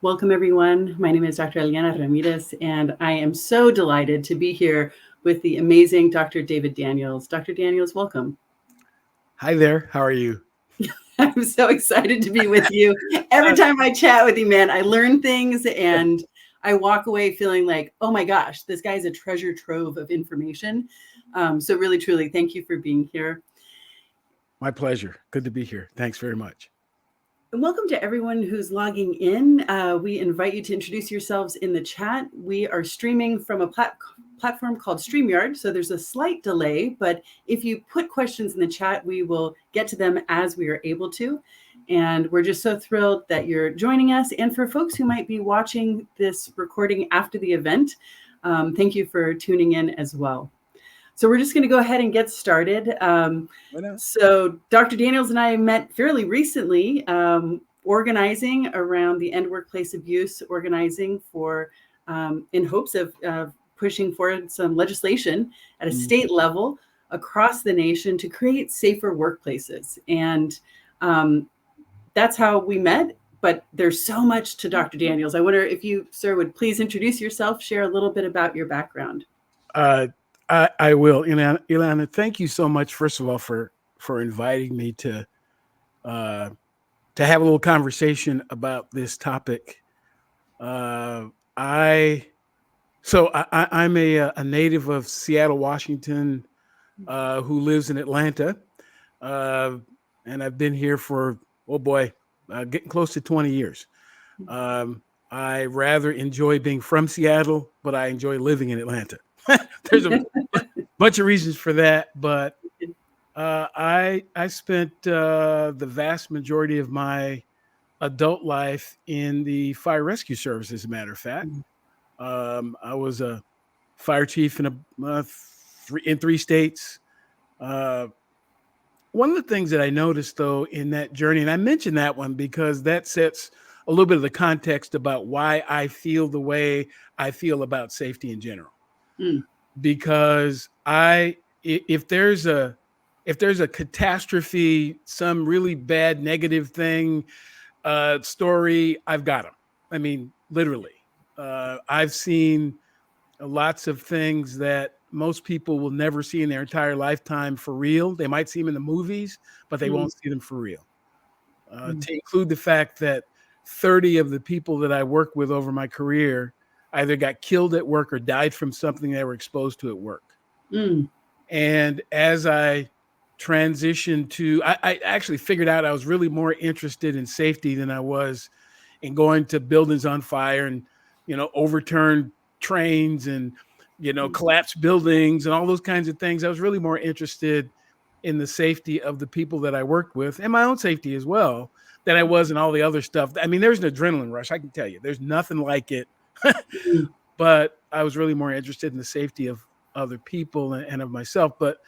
Welcome, everyone. My name is Dr. Eliana Ramirez, and I am so delighted to be here with the amazing Dr. David Daniels. Dr. Daniels, welcome. Hi there. How are you? I'm so excited to be with you. Every time I chat with you, man, I learn things and I walk away feeling like, oh my gosh, this guy's a treasure trove of information. So really, truly, thank you for being here. My pleasure. Good to be here. Thanks very much. And welcome to everyone who's logging in. We invite you to introduce yourselves in the chat. We are streaming from a platform called StreamYard, so there's a slight delay, but if you put questions in the chat, we will get to them as we are able to. And we're just so thrilled that you're joining us. And for folks who might be watching this recording after the event, thank you for tuning in as well. So we're just going to go ahead and get started. So Dr. Daniels and I met fairly recently, organizing around the End Workplace Abuse, organizing for, in hopes of pushing forward some legislation at a state level across the nation to create safer workplaces. And that's how we met. But there's so much to Dr. Daniels. I wonder if you, sir, would please introduce yourself, share a little bit about your background. I will. Ilana, thank you so much, first of all, for inviting me to have a little conversation about this topic. I'm a native of Seattle, Washington, who lives in Atlanta, and I've been here for getting close to 20 years. I rather enjoy being from Seattle, but I enjoy living in Atlanta. There's a bunch of reasons for that, but I spent the vast majority of my adult life in the fire rescue service. As a matter of fact, I was a fire chief in three states. One of the things that I noticed, though, in that journey, and I mentioned that one because that sets a little bit of the context about why I feel the way I feel about safety in general. Because if there's a catastrophe, some really bad negative thing, story, I've got them. I mean, literally. I've seen lots of things that most people will never see in their entire lifetime for real. They might see them in the movies, but they won't see them for real. To include the fact that 30 of the people that I work with over my career either got killed at work or died from something they were exposed to at work. And as I transitioned to, I actually figured out I was really more interested in safety than I was in going to buildings on fire and, overturned trains and, collapsed buildings and all those kinds of things. I was really more interested in the safety of the people that I worked with and my own safety as well than I was in all the other stuff. I mean, there's an adrenaline rush. I can tell you, there's nothing like it. But I was really more interested in the safety of other people and of myself. But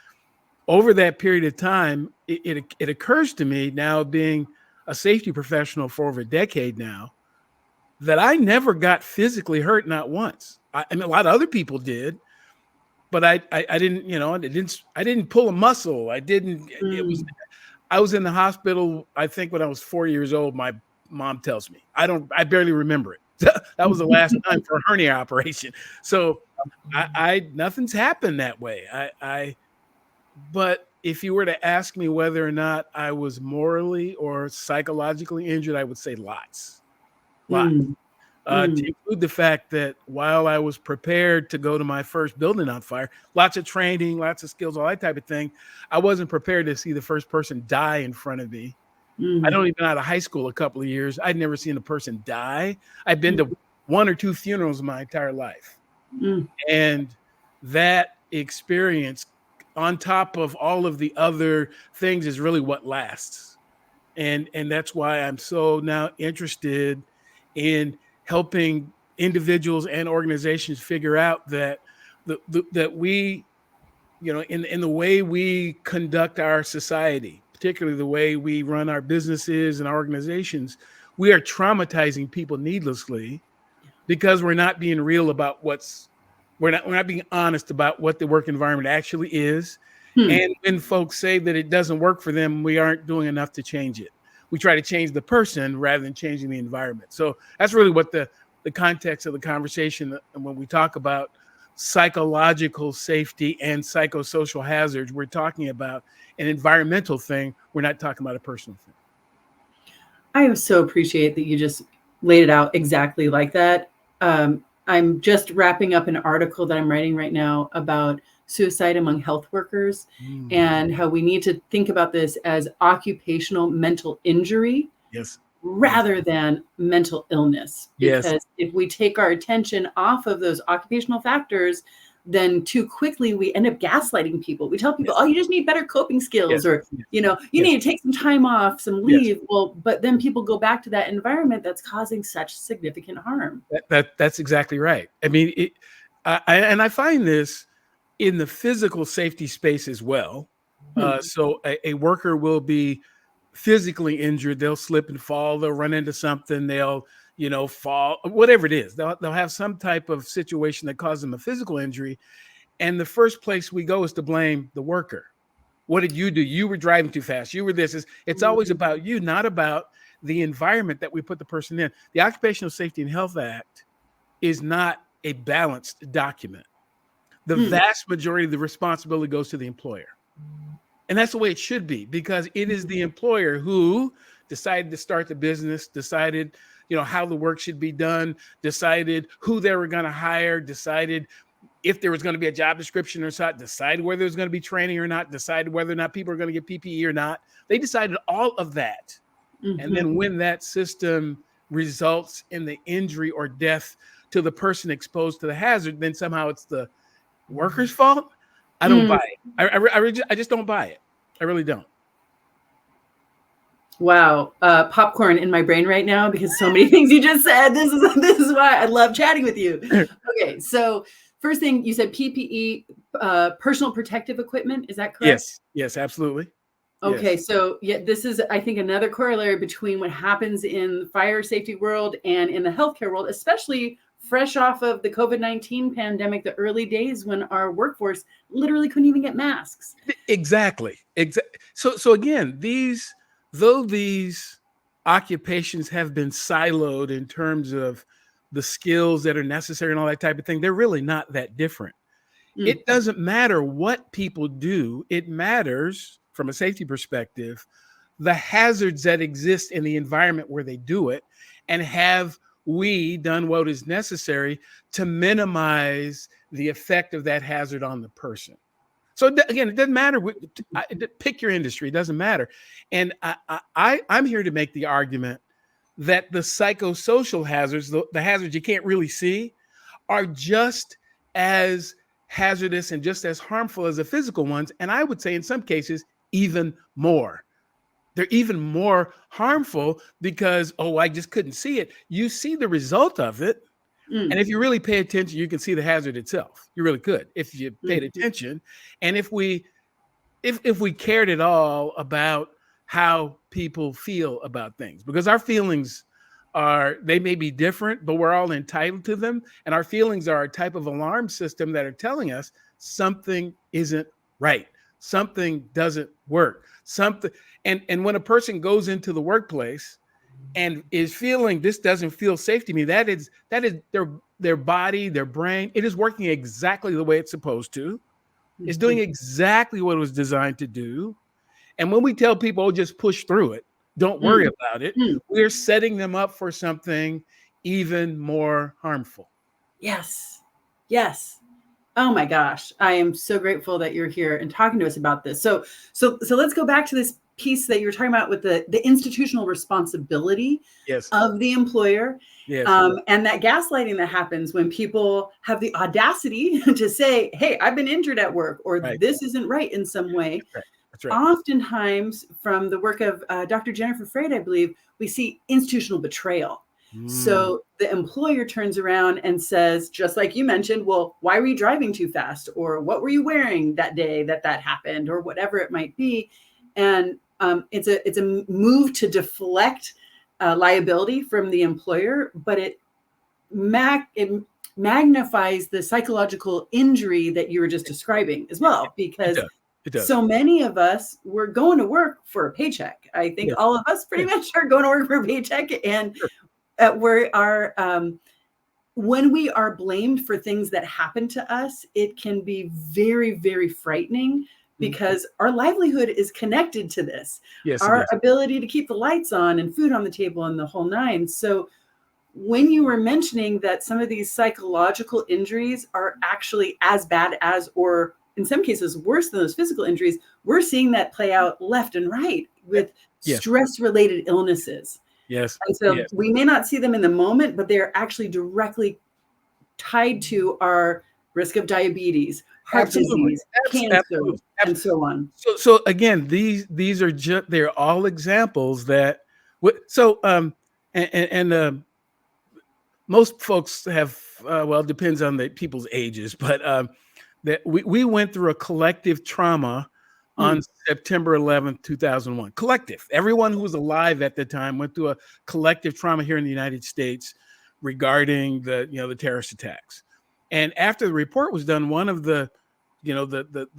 over that period of time, it occurs to me now, being a safety professional for over a decade now, that I never got physically hurt, not once. I mean, a lot of other people did, but I didn't, I didn't pull a muscle. I was in the hospital, I think when I was 4 years old. My mom tells me, I barely remember it. That was the last time for a hernia operation. So nothing's happened that way. But if you were to ask me whether or not I was morally or psychologically injured, I would say lots. To include the fact that while I was prepared to go to my first building on fire, lots of training, lots of skills, all that type of thing, I wasn't prepared to see the first person die in front of me. I'd only been out of high school a couple of years. I'd never seen a person die. I'd been to one or two funerals my entire life. And that experience, on top of all of the other things, is really what lasts. And that's why I'm so now interested in helping individuals and organizations figure out that that we, in the way we conduct our society, particularly the way we run our businesses and our organizations, we are traumatizing people needlessly because we're not being real about we're not being honest about what the work environment actually is. And when folks say that it doesn't work for them, we aren't doing enough to change it. we try to change the person rather than changing the environment. So that's really what the context of the conversation. And when we talk about psychological safety and psychosocial hazards, we're talking about an environmental thing. We're not talking about a personal thing. I so appreciate that you just laid it out exactly like that. I'm just wrapping up an article that I'm writing right now about suicide among health workers and how we need to think about this as occupational mental injury Yes. rather than mental illness. Yes. Because if we take our attention off of those occupational factors, then too quickly we end up gaslighting people. We tell people, oh, you just need better coping skills, or, you need to take some time off, some leave. Well, but then people go back to that environment that's causing such significant harm. That's exactly right. I mean, I find this in the physical safety space as well. So a worker will be physically injured. They'll slip and fall. They'll run into something. They'll, fall, whatever it is. They'll have some type of situation that causes them a physical injury. And the first place we go is to blame the worker. What did you do? You were driving too fast. You were this. It's always about you, not about the environment that we put the person in. The Occupational Safety and Health Act is not a balanced document. The vast majority of the responsibility goes to the employer. And that's the way it should be, because it is the employer who decided to start the business, decided, how the work should be done, decided who they were going to hire, decided if there was going to be a job description or not, decided whether there was going to be training or not, decided whether or not people are going to get PPE or not. They decided all of that. And then when that system results in the injury or death to the person exposed to the hazard, then somehow it's the worker's fault. I don't buy it. I just don't buy it. I really don't. Wow. Popcorn in my brain right now because so many things you just said. This is why I love chatting with you. Okay. So first thing you said, PPE, personal protective equipment. Is that correct? Yes, absolutely. Okay. Yes. So this is, I think, another corollary between what happens in the fire safety world and in the healthcare world, especially fresh off of the COVID-19 pandemic, the early days when our workforce literally couldn't even get masks. Exactly. So again, though these occupations have been siloed in terms of the skills that are necessary and all that type of thing, they're really not that different. It doesn't matter what people do. It matters from a safety perspective, the hazards that exist in the environment where they do it, and have we done what is necessary to minimize the effect of that hazard on the person. So again, it doesn't matter. Pick your industry. It doesn't matter. And I'm here to make the argument that the psychosocial hazards, the hazards you can't really see, are just as hazardous and just as harmful as the physical ones. And I would say in some cases, even more. They're even more harmful because, I just couldn't see it. You see the result of it. And if you really pay attention, you can see the hazard itself. You really could, if you paid attention. And if we cared at all about how people feel about things, because our feelings they may be different, but we're all entitled to them. And our feelings are a type of alarm system that are telling us something isn't right. Something doesn't work. And when a person goes into the workplace and is feeling this doesn't feel safe to me, that is their body, their brain, it is working exactly the way it's supposed to. It's doing exactly what it was designed to do. And when we tell people, just push through it, don't worry about it, we're setting them up for something even more harmful. Yes. Oh my gosh. I am so grateful that you're here and talking to us about this. So let's go back to this piece that you were talking about with the institutional responsibility of the employer. And that gaslighting that happens when people have the audacity to say, hey, I've been injured at work, or this isn't right in some way. That's right. Oftentimes from the work of Dr. Jennifer Freyd, I believe, we see institutional betrayal. So the employer turns around and says, just like you mentioned, well, why were you driving too fast? Or what were you wearing that day that happened, or whatever it might be. And it's a move to deflect liability from the employer, but it magnifies the psychological injury that you were just describing as well, because It does. So many of us were going to work for a paycheck. I think Yes. all of us pretty Yes. much are going to work for a paycheck. And Sure. when we are blamed for things that happen to us, it can be very, very frightening Mhm. because our livelihood is connected to this, Yes, it our is. ability to keep the lights on and food on the table and the whole nine. So when you were mentioning that some of these psychological injuries are actually as bad as, or in some cases worse than those physical injuries, we're seeing that play out left and right with Yes. stress related illnesses. Yes. And so Yes. we may not see them in the moment, but they're actually directly tied to our risk of diabetes, heart Absolutely. disease, cancer, Absolutely. and so on. So again, these are just, they're all examples that so most folks have well, it depends on the people's ages, but that we went through a collective trauma on Mm, September 11th, 2001. Collective. Everyone who was alive at the time went through a collective trauma here in the United States regarding the terrorist attacks. And after the report was done, one of the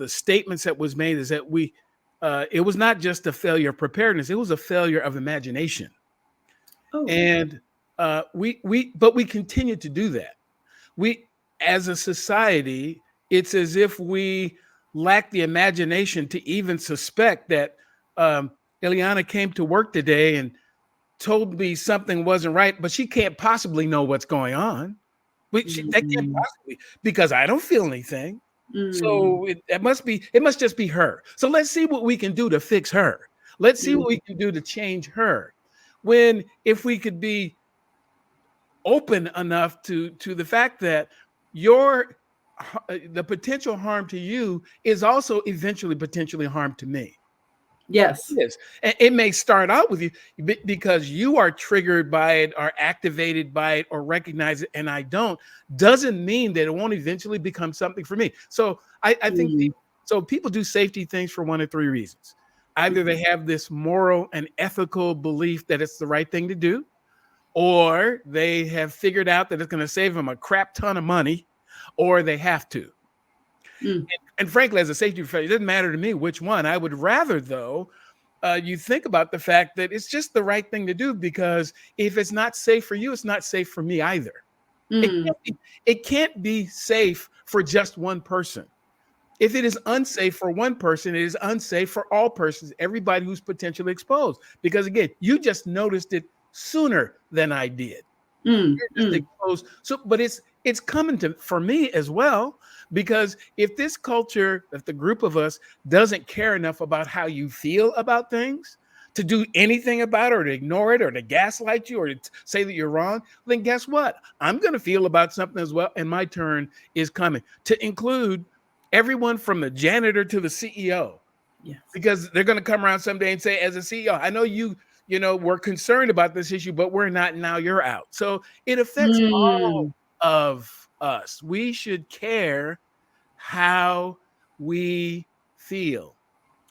statements that was made is that it was not just a failure of preparedness, it was a failure of imagination. oh, And but we continue to do that. We, as a society, it's as if we lack the imagination to even suspect that Ileana came to work today and told me something wasn't right, but she can't possibly know what's going on. They can't mm, possibly, because I don't feel anything. mm, So it must just be her. So let's see what we can do to fix her. Let's see mm, what we can do to change her. When if we could be open enough to the fact that your the potential harm to you is also eventually potentially harm to me. yes. Yes, and it may start out with you because you are triggered by it or activated by it or recognize it, and I don't. Doesn't mean that it won't eventually become something for me. So I think Mm, people do safety things for one of three reasons. Either they have this moral and ethical belief that it's the right thing to do, or they have figured out that it's going to save them a crap ton of money, or they have to. mm, And frankly, as a safety professional, it doesn't matter to me which one. I would rather, though, you think about the fact that it's just the right thing to do, because if it's not safe for you, it's not safe for me either. It mm, can't be, it can't be safe for just one person. If it is unsafe for one person, it is unsafe for all persons, everybody who's potentially exposed. Because again, you just noticed it sooner than I did. mm, You're just mm, exposed. So, but it's coming to for me as well, because if this culture, if the group of us doesn't care enough about how you feel about things to do anything about it, or to ignore it, or to gaslight you, or to say that you're wrong, then guess what? I'm going to feel about something as well, and my turn is coming, to include everyone from the janitor to the CEO, yes. because they're going to come around someday and say, as a CEO, I know we're concerned about this issue, but we're not. Now you're out. So it affects all Mm, of us. We should care how we feel.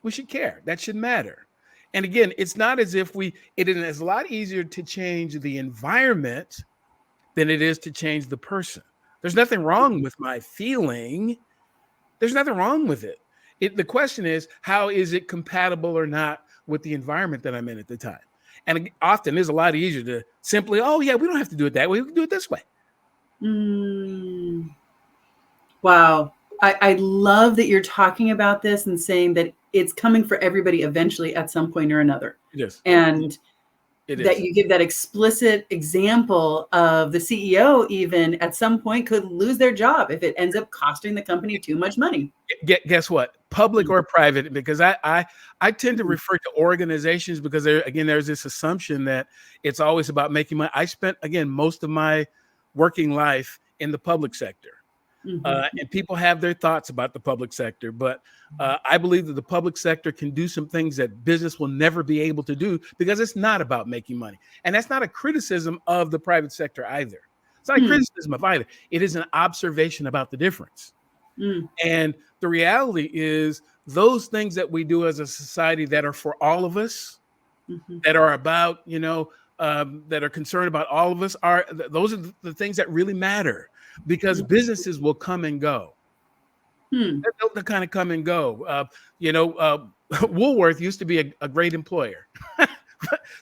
We should care. That should matter. And again, it's not as if it is a lot easier to change the environment than it is to change the person. There's nothing wrong with my feeling. There's nothing wrong with it. The question is, how is it compatible or not with the environment that I'm in at the time? And often it's a lot easier to simply, oh yeah, we don't have to do it that way. We can do it this way. mm. Wow. I love that you're talking about this and saying that it's coming for everybody eventually at some point or another. It is. And It that is. you give that explicit example of the CEO even at some point could lose their job if it ends up costing the company too much money. Guess what? Public Mm, or private? Because I tend to mm, refer to organizations because there's this assumption that it's always about making money. I spent again most of my working life in the public sector. mhm, And people have their thoughts about the public sector, but I believe that the public sector can do some things that business will never be able to do, because it's not about making money. And that's not a criticism of the private sector either. It's not a mm, criticism of either. It is an observation about the difference. mm, And the reality is, those things that we do as a society that are for all of us, mhm, that are about, that are concerned about all of us, those are the things that really matter, because businesses will come and go. Hmm. They'll kind of come and go. Woolworth used to be a great employer.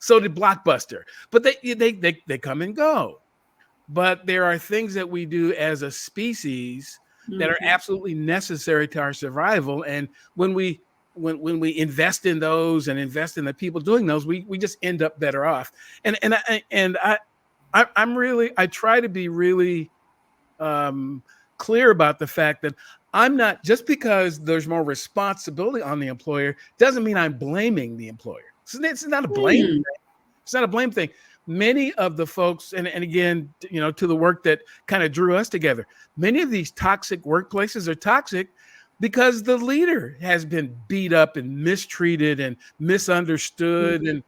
So did Blockbuster, but they come and go. But there are things that we do as a species that are absolutely necessary to our survival. And when we invest in those and invest in the people doing those, we just end up better off. I try to be really clear about the fact that I'm not, just because there's more responsibility on the employer doesn't mean I'm blaming the employer. It's not a blame thing. It's not a blame thing. Many of the folks, and again, to the work that kind of drew us together, many of these toxic workplaces are toxic because the leader has been beat up and mistreated and misunderstood. And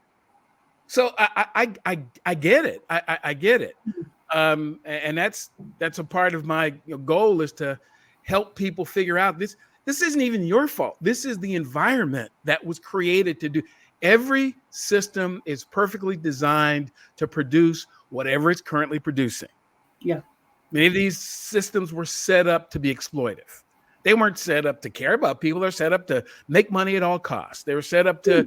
so I get it. I get it. And that's a part of my goal, is to help people figure out this isn't even your fault. This is the environment that was created to do. Every system is perfectly designed to produce whatever it's currently producing. Yeah. Many of these systems were set up to be exploitive. They weren't set up to care about people. They're set up to make money at all costs. They were set up to,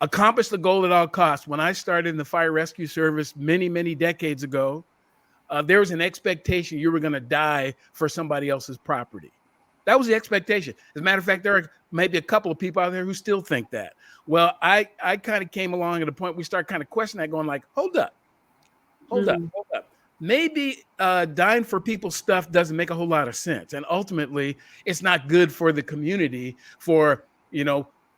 accomplish the goal at all costs. When I started in the fire rescue service many, many decades ago, there was an expectation you were going to die for somebody else's property. That was the expectation. As a matter of fact, there are maybe a couple of people out there who still think that. Well, I kind of came along at a point we start kind of questioning that, going like, hold up. Maybe dying for people's stuff doesn't make a whole lot of sense. And ultimately, it's not good for the community, for,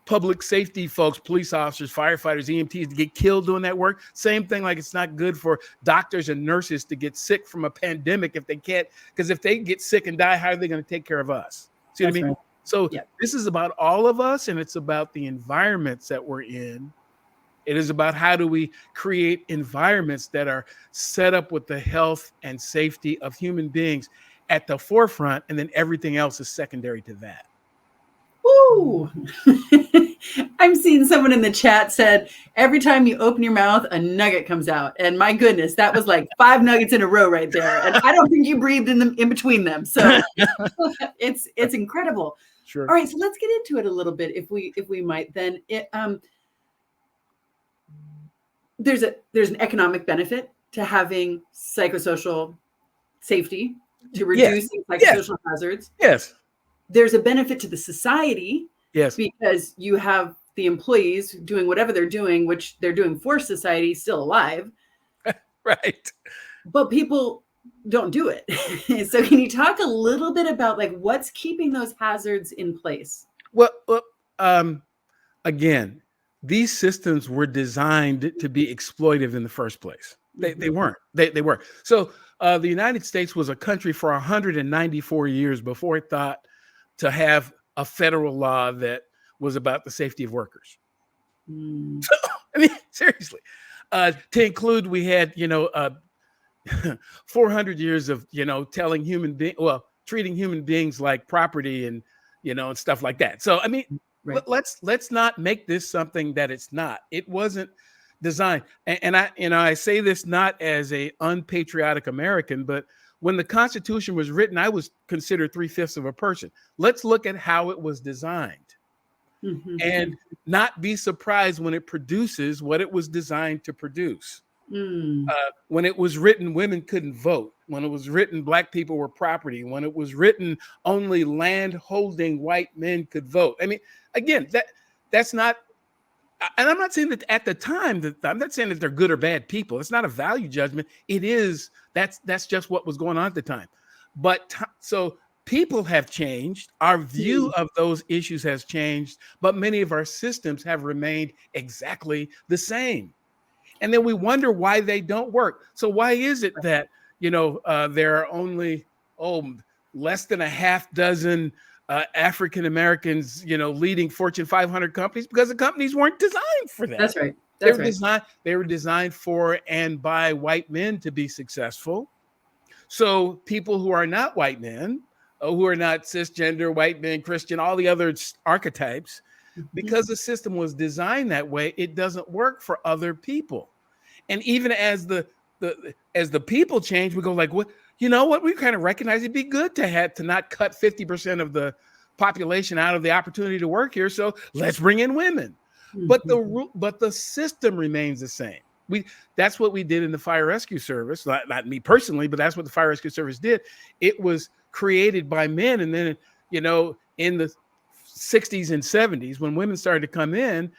public safety folks, police officers, firefighters, EMTs to get killed doing that work. Same thing, like it's not good for doctors and nurses to get sick from a pandemic if they can't, because if they get sick and die, how are they going to take care of us? See what I mean? Right. So This is about all of us, and it's about the environments that we're in. It is about how do we create environments that are set up with the health and safety of human beings at the forefront, and then everything else is secondary to that. Woo! I'm seeing someone in the chat said, every time you open your mouth, a nugget comes out. And my goodness, that was like 5 nuggets in a row right there. And I don't think you breathed in between them. So it's incredible. Sure. All right, so let's get into it a little bit, if we might. Then there's an economic benefit to having psychosocial safety, to reducing psychosocial hazards. Yes. There's a benefit to the society, because you have the employees doing whatever they're doing, which they're doing for society, still alive. Right. But people don't do it. So can you talk a little bit about like what's keeping those hazards in place? Well, again, these systems were designed to be exploitive in the first place. They weren't. They were. So the United States was a country for 194 years before it thought to have a federal law that was about the safety of workers. So, I mean, seriously, to include, we had, 400 years of, treating human beings like property and, and stuff like that. So, I mean, let's not make this something that it's not. It wasn't designed. And I say this not as a unpatriotic American, but when the Constitution was written, I was considered 3/5 of a person. Let's look at how it was designed and not be surprised when it produces what it was designed to produce. When it was written, women couldn't vote. When it was written, Black people were property. When it was written, only land-holding white men could vote. I mean, again, that's not, and I'm not saying that at the time, I'm not saying that they're good or bad people. It's not a value judgment. It is, that's just what was going on at the time. But so people have changed. Our view of those issues has changed, but many of our systems have remained exactly the same. And then we wonder why they don't work. So why is it that, there are only, less than a half dozen African Americans, leading Fortune 500 companies? Because the companies weren't designed for that. That's right. They were designed for and by white men to be successful. So people who are not white men, who are not cisgender, white men, Christian, all the other archetypes, because the system was designed that way, it doesn't work for other people. And even as the people change, we go like, what? you know what? We kind of recognize it'd be good to not cut 50% of the population out of the opportunity to work here. So let's bring in women. But the system remains the same. That's what we did in the fire rescue service. Not me personally, but that's what the fire rescue service did. It was created by men, and then in the 60s and 70s, when women started to come in,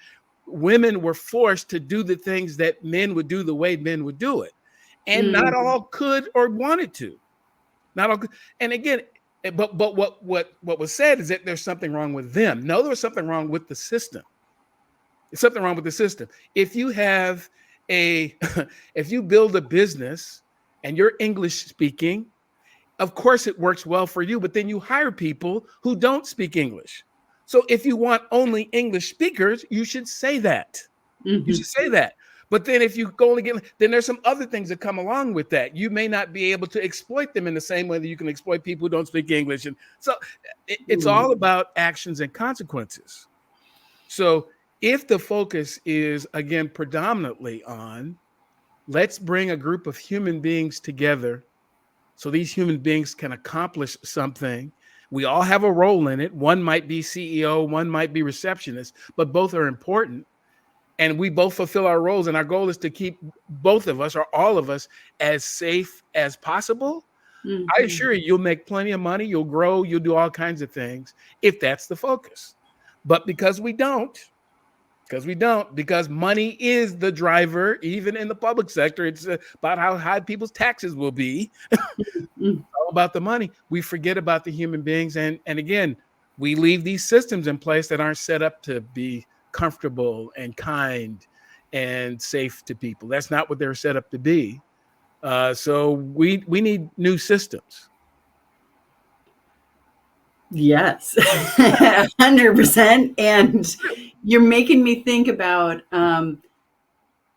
women were forced to do the things that men would do the way men would do it, and not all could or wanted to. Not all. And again, but what was said is that there's something wrong with them. No, there was something wrong with the system. There's something wrong with the system. If you build a business and you're English speaking, of course it works well for you, but then you hire people who don't speak English. So if you want only English speakers, you should say that. You should say that. But then if you go then there's some other things that come along with that. You may not be able to exploit them in the same way that you can exploit people who don't speak English. And so it's all about actions and consequences. So if the focus is, again, predominantly on, let's bring a group of human beings together so these human beings can accomplish something. We all have a role in it. One might be CEO, one might be receptionist, but both are important. And we both fulfill our roles. And our goal is to keep both of us or all of us as safe as possible. I assure you, you'll make plenty of money. You'll grow. You'll do all kinds of things if that's the focus. But because money is the driver, even in the public sector, it's about how high people's taxes will be. It's all about the money. We forget about the human beings. And again, we leave these systems in place that aren't set up to be comfortable and kind and safe to people. That's not what they're set up to be. So we need new systems. Yes, 100%. And you're making me think about, when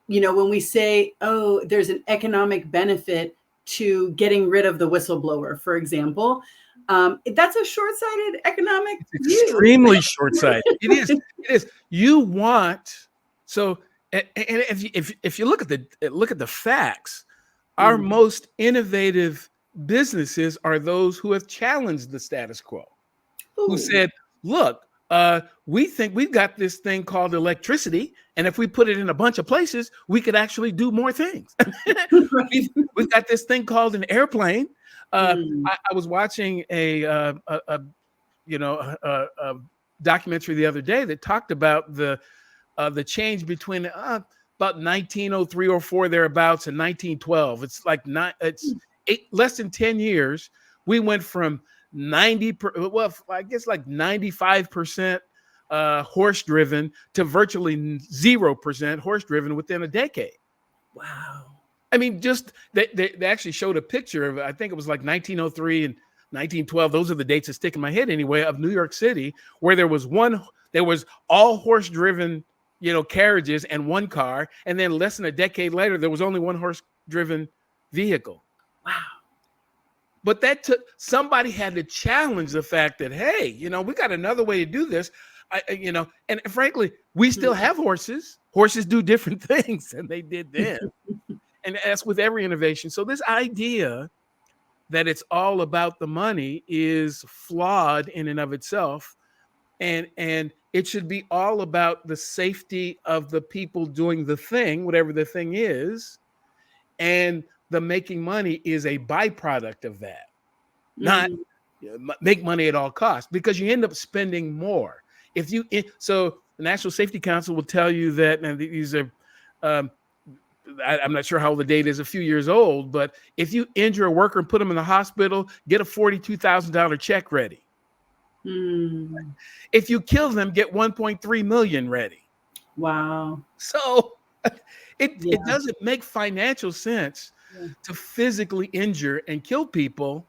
we say, oh, there's an economic benefit to getting rid of the whistleblower, for example, that's a short-sighted economic view. Extremely short-sighted. It is. You want, so, and if you look at the facts, our most innovative businesses are those who have challenged the status quo. Who said, look, we think we've got this thing called electricity, and if we put it in a bunch of places, we could actually do more things. We've got this thing called an airplane. I was watching a documentary the other day that talked about the change between about 1903 or 4 thereabouts and 1912. It's like less than 10 years. We went from 95% horse driven to virtually 0% horse driven within a decade. Wow. I mean, just they actually showed a picture of, I think it was like 1903 and 1912. Those are the dates that stick in my head anyway, of New York City, where there was all horse driven, carriages and one car. And then less than a decade later, there was only one horse driven vehicle. Wow. But somebody had to challenge the fact that, hey, we got another way to do this. And frankly, we still have horses. Horses do different things than they did then. And that's with every innovation. So this idea that it's all about the money is flawed in and of itself. And it should be all about the safety of the people doing the thing, whatever the thing is. And the making money is a byproduct of that, not make money at all costs, because you end up spending more. So the National Safety Council will tell you that, and these are, I'm not sure how old the data is, a few years old, but if you injure a worker and put them in the hospital, get a $42,000 check ready. If you kill them, get 1.3 million ready. Wow. So it doesn't make financial sense to physically injure and kill people.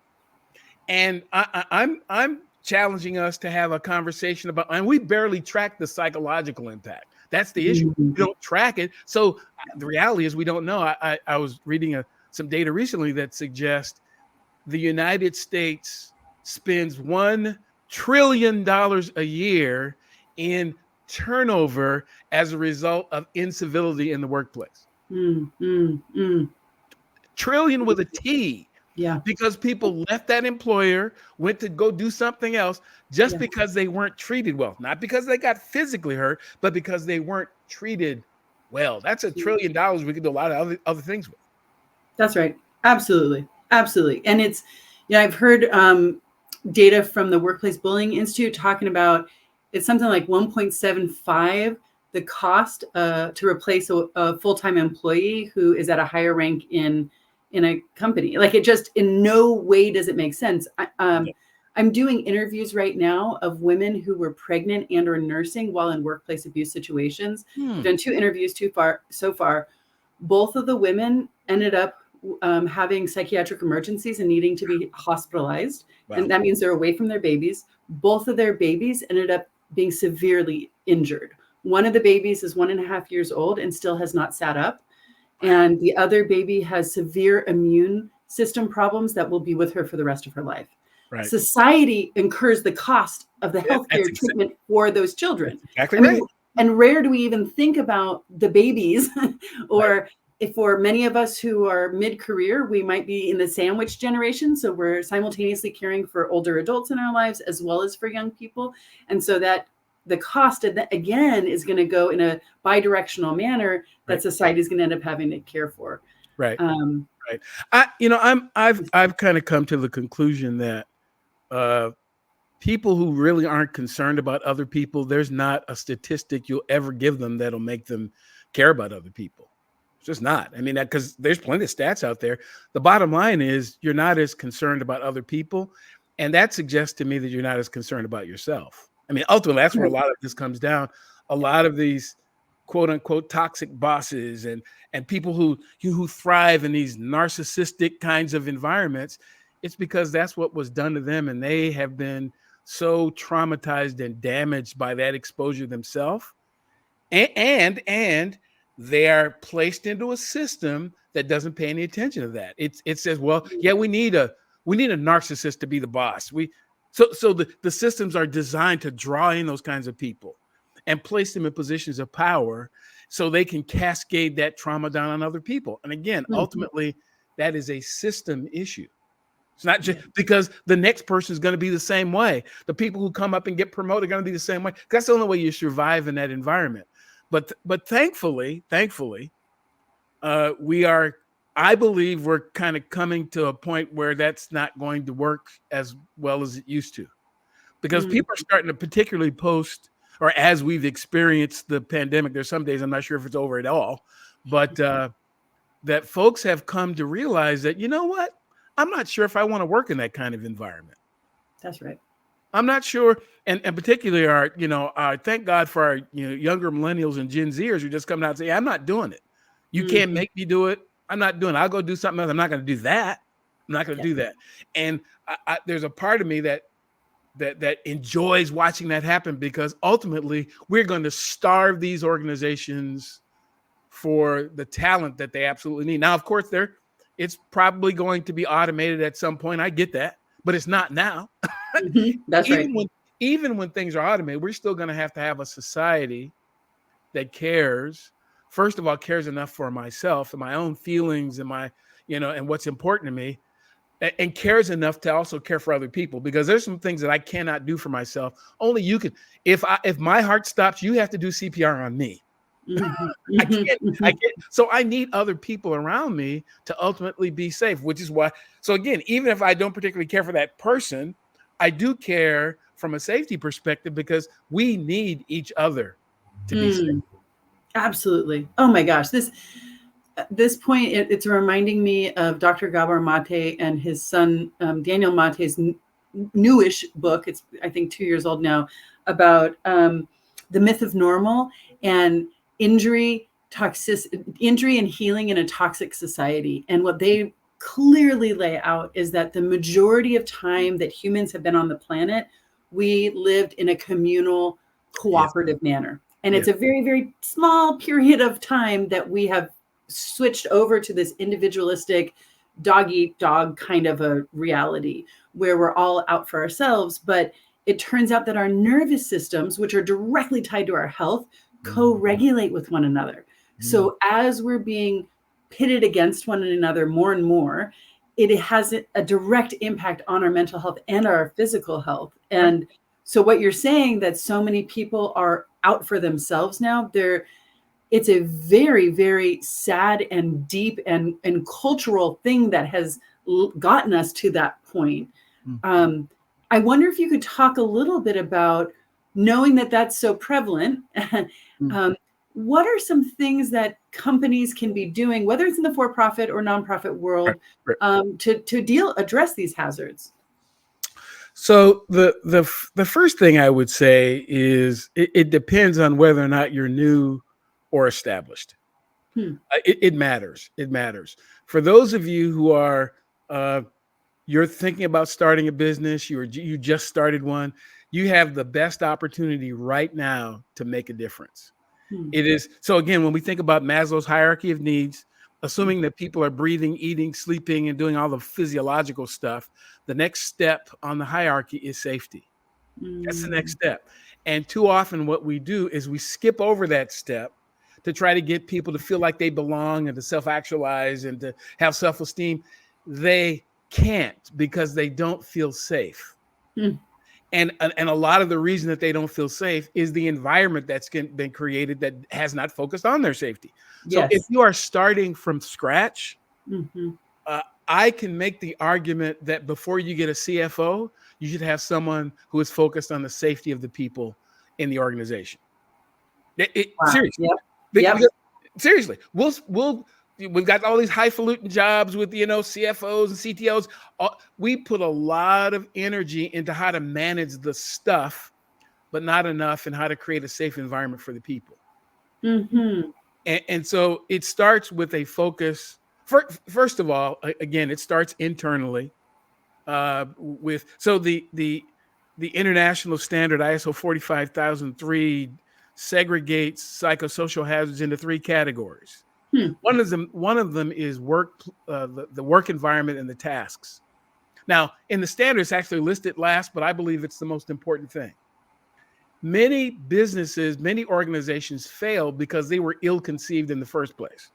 And I'm challenging us to have a conversation about, and we barely track the psychological impact. That's the issue. We don't track it. So the reality is we don't know. I was reading some data recently that suggests the United States spends $1 trillion a year in turnover as a result of incivility in the workplace. Trillion with a T. Yeah. because people left that employer, went to go do something else just Yeah. because they weren't treated well. Not because they got physically hurt, but because they weren't treated well. That's $1 trillion we could do a lot of other things with. That's right. Absolutely. Absolutely. And it's, I've heard data from the Workplace Bullying Institute talking about it's something like 1.75 the cost to replace a full-time employee who is at a higher rank in a company. Like, it just in no way does it make sense. I'm doing interviews right now of women who were pregnant and or nursing while in workplace abuse situations. I've done 2 interviews so far. Both of the women ended up having psychiatric emergencies and needing to be hospitalized. Wow. And that means they're away from their babies. Both of their babies ended up being severely injured. One of the babies is 1.5 years old and still has not sat up. And the other baby has severe immune system problems that will be with her for the rest of her life. Right. Society incurs the cost of the healthcare treatment for those children. Exactly right. And rare do we even think about the babies or if for many of us who are mid-career, we might be in the sandwich generation. So we're simultaneously caring for older adults in our lives as well as for young people. And so that the cost of that, again, is going to go in a bi-directional manner that society is going to end up having to care for. Right. Right. I've kind of come to the conclusion that people who really aren't concerned about other people, there's not a statistic you'll ever give them that'll make them care about other people. It's just not. I mean, because there's plenty of stats out there. The bottom line is you're not as concerned about other people. And that suggests to me that you're not as concerned about yourself. I mean, ultimately, that's where a lot of this comes down. A lot of these quote unquote toxic bosses and people who thrive in these narcissistic kinds of environments, it's because that's what was done to them. And they have been so traumatized and damaged by that exposure themselves. And they are placed into a system that doesn't pay any attention to that. It says, well, yeah, we need a narcissist to be the boss. So the systems are designed to draw in those kinds of people and place them in positions of power so they can cascade that trauma down on other people. And again, ultimately, that is a system issue. It's not just because the next person is going to be the same way. The people who come up and get promoted are going to be the same way. That's the only way you survive in that environment. But thankfully, I believe we're kind of coming to a point where that's not going to work as well as it used to, because people are starting to particularly post, or as we've experienced the pandemic, there's some days I'm not sure if it's over at all, but that folks have come to realize that, you know what, I'm not sure if I want to work in that kind of environment. That's right. I'm not sure. And particularly our thank God for our younger millennials and Gen Zers who just come out and say, I'm not doing it. You can't make me do it. I'm not doing it. I'll go do something else. I'm not going to do that. I'm not going to do that. And there's a part of me that enjoys watching that happen, because ultimately we're going to starve these organizations for the talent that they absolutely need. Now, of course, it's probably going to be automated at some point. I get that, but it's not now. That's right. Even when things are automated, we're still going to have a society that cares. First of all, cares enough for myself and my own feelings and my, and what's important to me, and cares enough to also care for other people, because there's some things that I cannot do for myself. Only you can. If my heart stops, you have to do CPR on me. I can't. So I need other people around me to ultimately be safe, which is why. So again, even if I don't particularly care for that person, I do care from a safety perspective, because we need each other to be safe. Absolutely. Oh my gosh. This point, it's reminding me of Dr. Gabor Mate and his son, Daniel Mate's newish book. It's, I think, 2 years old now, about the myth of normal and injury and healing in a toxic society. And what they clearly lay out is that the majority of time that humans have been on the planet, we lived in a communal, cooperative manner. And it's a very, very small period of time that we have switched over to this individualistic dog eat dog kind of a reality where we're all out for ourselves. But it turns out that our nervous systems, which are directly tied to our health, co-regulate with one another. So as we're being pitted against one another more and more, it has a direct impact on our mental health and our physical health. And so what you're saying, that so many people are out for themselves now, it's a very, very sad and deep and cultural thing that has gotten us to that point. I wonder if you could talk a little bit about, knowing that that's so prevalent, what are some things that companies can be doing, whether it's in the for-profit or nonprofit world, to address these hazards? So the first thing I would say is it depends on whether or not you're new or established. It matters. It matters. For those of you who are you're thinking about starting a business, you just started one, you have the best opportunity right now to make a difference. It is. So again, when we think about Maslow's hierarchy of needs, assuming that people are breathing, eating, sleeping, and doing all the physiological stuff, the next step on the hierarchy is safety. That's the next step. And too often what we do is we skip over that step to try to get people to feel like they belong and to self-actualize and to have self-esteem. They can't, because they don't feel safe. And a lot of the reason that they don't feel safe is the environment that's been created that has not focused on their safety. So if you are starting from scratch, I can make the argument that before you get a CFO, you should have someone who is focused on the safety of the people in the organization. Seriously. Seriously, we've got all these highfalutin jobs with, CFOs and CTOs. We put a lot of energy into how to manage the stuff, but not enough in how to create a safe environment for the people. And so it starts with a focus. First of all, again, it starts internally. So the international standard ISO 45003 segregates psychosocial hazards into 3 categories. One of them is the work environment and the tasks. Now, in the standard, it's actually listed last, but I believe it's the most important thing. Many businesses, many organizations fail because they were ill-conceived in the first place.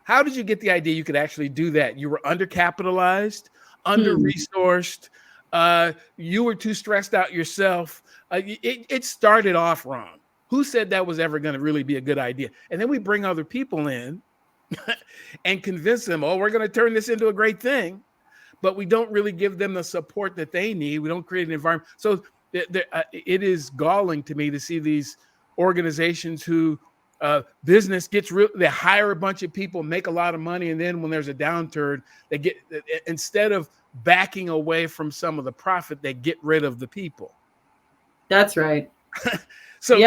How did you get the idea you could actually do that? You were undercapitalized, under-resourced, you were too stressed out yourself. It started off wrong. Who said that was ever going to really be a good idea? And then we bring other people in and convince them, we're going to turn this into a great thing, but we don't really give them the support that they need. We don't create an environment. So it is galling to me to see these organizations who business gets they hire a bunch of people, make a lot of money, and then when there's a downturn, instead of backing away from some of the profit, they get rid of the people. That's right. So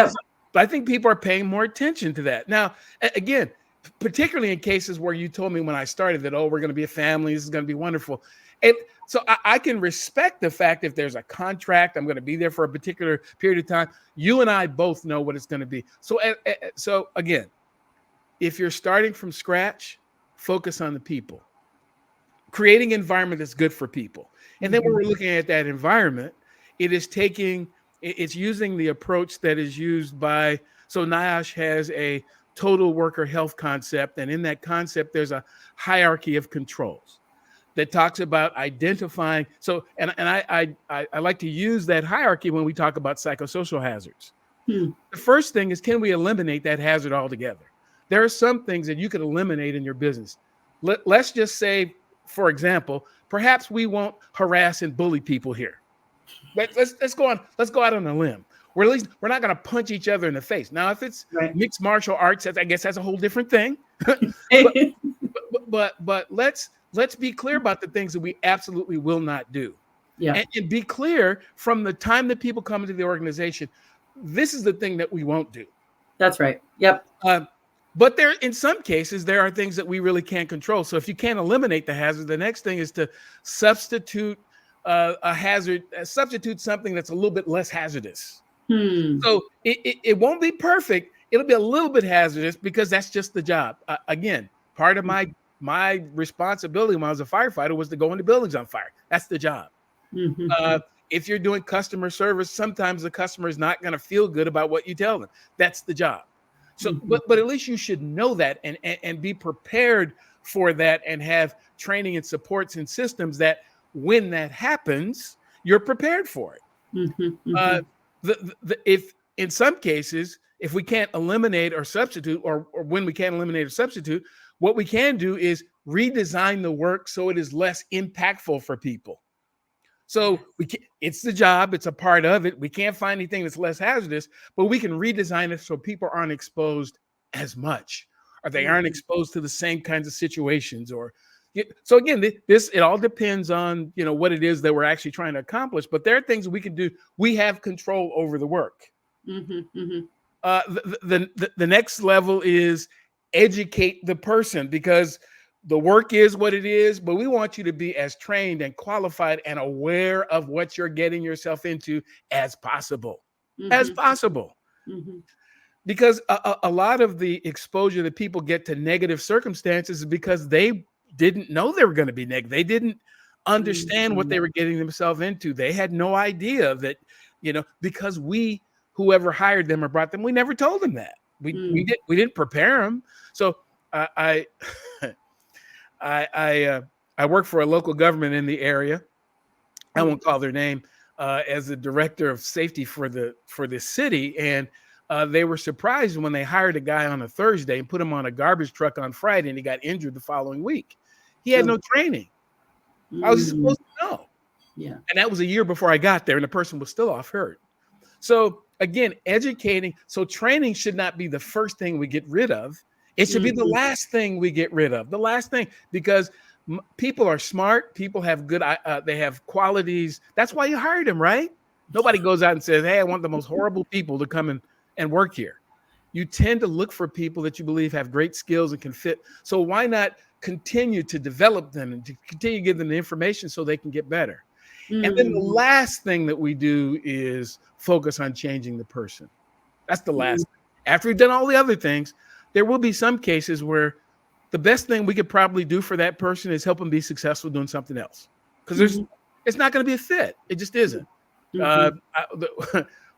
I think people are paying more attention to that. Now, again, particularly in cases where you told me when I started that, we're going to be a family, this is going to be wonderful. And so I can respect the fact if there's a contract, I'm going to be there for a particular period of time. You and I both know what it's going to be. So again, if you're starting from scratch, focus on the people. Creating an environment that's good for people. And then when we're looking at that environment, it's using the approach that is used by, so NIOSH has a total worker health concept. And in that concept, there's a hierarchy of controls that talks about identifying. So, and I like to use that hierarchy when we talk about psychosocial hazards. The first thing is, can we eliminate that hazard altogether? There are some things that you could eliminate in your business. Let's just say, for example, perhaps we won't harass and bully people here. Let's go out on a limb. We're not going to punch each other in the face. Now, if it's mixed martial arts, I guess that's a whole different thing. but let's be clear about the things that we absolutely will not do. And be clear from the time that people come into the organization, this is the thing that we won't do. That's right. Yep. But in some cases, there are things that we really can't control. So if you can't eliminate the hazard, the next thing is to substitute substitute something that's a little bit less hazardous. So it won't be perfect. It'll be a little bit hazardous because that's just the job. Again, part of my responsibility when I was a firefighter was to go into buildings on fire. That's the job. If you're doing customer service, sometimes the customer is not going to feel good about what you tell them. That's the job. So, but at least you should know that and be prepared for that and have training and supports and systems that when that happens, you're prepared for it. If in some cases, if we can't eliminate or substitute, or when we can't eliminate or substitute, what we can do is redesign the work so it is less impactful for people. So it's the job, it's a part of it. We can't find anything that's less hazardous, but we can redesign it so people aren't exposed as much, or they aren't exposed to the same kinds of situations. Or so again, it all depends on what it is that we're actually trying to accomplish. But there are things we can do. We have control over the work. The next level is educate the person, because the work is what it is, but we want you to be as trained and qualified and aware of what you're getting yourself into as possible. Because a lot of the exposure that people get to negative circumstances is because they didn't know they were going to be negative. They didn't understand what they were getting themselves into. They had no idea that, because whoever hired them or brought them, we never told them that. We didn't prepare them. So I work for a local government in the area. I won't call their name, as the director of safety for the city. And they were surprised when they hired a guy on a Thursday and put him on a garbage truck on Friday, and he got injured the following week. He had no training. I was supposed to know. Yeah. And that was a year before I got there, and the person was still off hurt. So again, educating. So training should not be the first thing we get rid of. It should be the last thing we get rid of. The last thing, because people are smart. People have good, they have qualities. That's why you hired them, right? Nobody goes out and says, hey, I want the most horrible people to come and work here. You tend to look for people that you believe have great skills and can fit. So why not continue to develop them and to continue to give them the information so they can get better? And then the last thing that we do is focus on changing the person. That's the last thing. After we've done all the other things, there will be some cases where the best thing we could probably do for that person is help them be successful doing something else. Because it's not going to be a fit. It just isn't.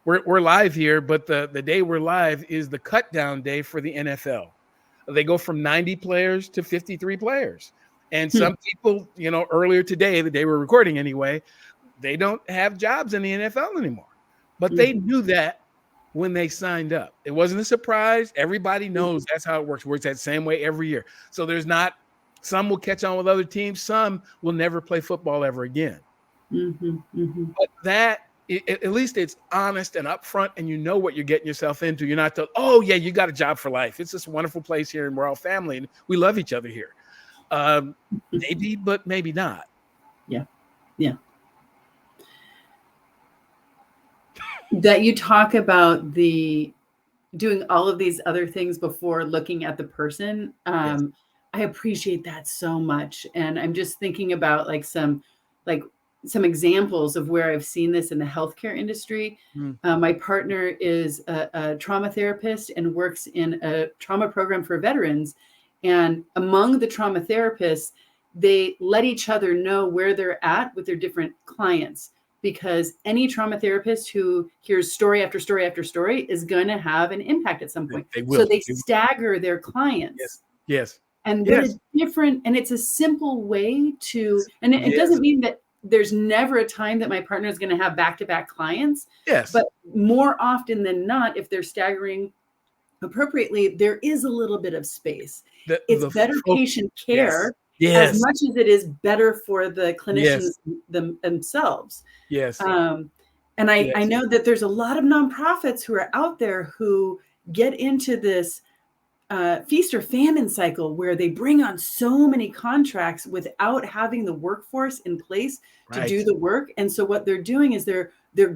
We're live here, but the day we're live is the cut down day for the NFL. They go from 90 players to 53 players. And some people, earlier today, the day we're recording anyway, they don't have jobs in the NFL anymore. But they knew that when they signed up. It wasn't a surprise. Everybody knows that's how it works. It works that same way every year. So there's not, some will catch on with other teams. Some will never play football ever again. But that, at least it's honest and upfront, and you know what you're getting yourself into. You're not told, oh yeah, you got a job for life. It's this wonderful place here and we're all family and we love each other here. Maybe, but maybe not. Yeah. That you talk about doing all of these other things before looking at the person. I appreciate that so much. And I'm just thinking about some examples of where I've seen this in the healthcare industry. My partner is a trauma therapist and works in a trauma program for veterans. And among the trauma therapists, they let each other know where they're at with their different clients, because any trauma therapist who hears story after story after story is going to have an impact at some point. So they stagger their clients. Yes. And there's different, and it's a simple way to, and it doesn't mean that there's never a time that my partner is going to have back-to-back clients. Yes. But more often than not, if they're staggering appropriately, there is a little bit of space. It's better patient care as much as it is better for the clinicians themselves. Yes. And I know that there's a lot of nonprofits who are out there who get into this feast or famine cycle where they bring on so many contracts without having the workforce in place to do the work. And so what they're doing is they're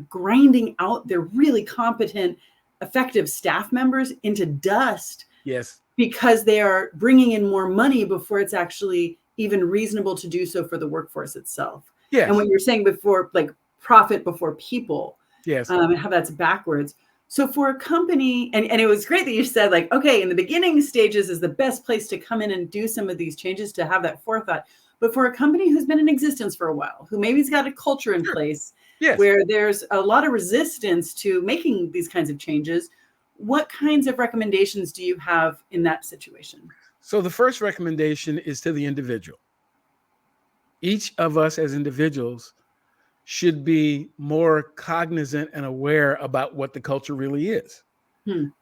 grinding out their really competent, effective staff members into dust. Yes. Because they are bringing in more money before it's actually even reasonable to do so for the workforce itself. Yes. And when you're saying before, like profit before people, and how that's backwards. So for a company, and it was great that you said okay, in the beginning stages is the best place to come in and do some of these changes, to have that forethought. But for a company who's been in existence for a while, who maybe's got a culture in place where there's a lot of resistance to making these kinds of changes, what kinds of recommendations do you have in that situation? So the first recommendation is to the individual. Each of us as individuals should be more cognizant and aware about what the culture really is,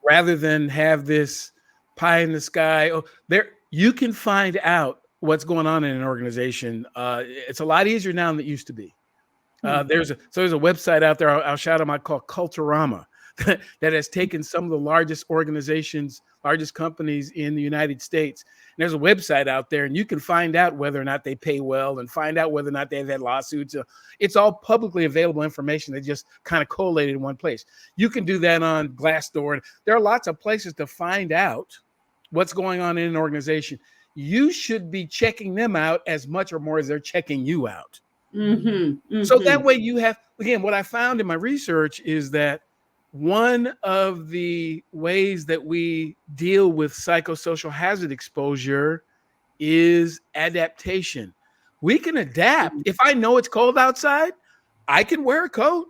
rather than have this pie in the sky. Oh, there, you can find out what's going on in an organization. It's a lot easier now than it used to be. There's a website out there I'll shout them out called Culturama that has taken some of the largest organizations, largest companies in the United States. And there's a website out there, and you can find out whether or not they pay well and find out whether or not they've had lawsuits. It's all publicly available information that just kind of collated in one place. You can do that on Glassdoor. There are lots of places to find out what's going on in an organization. You should be checking them out as much or more as they're checking you out. So that way you have, again, what I found in my research is that one of the ways that we deal with psychosocial hazard exposure is adaptation. We can adapt. If I know it's cold outside, I can wear a coat.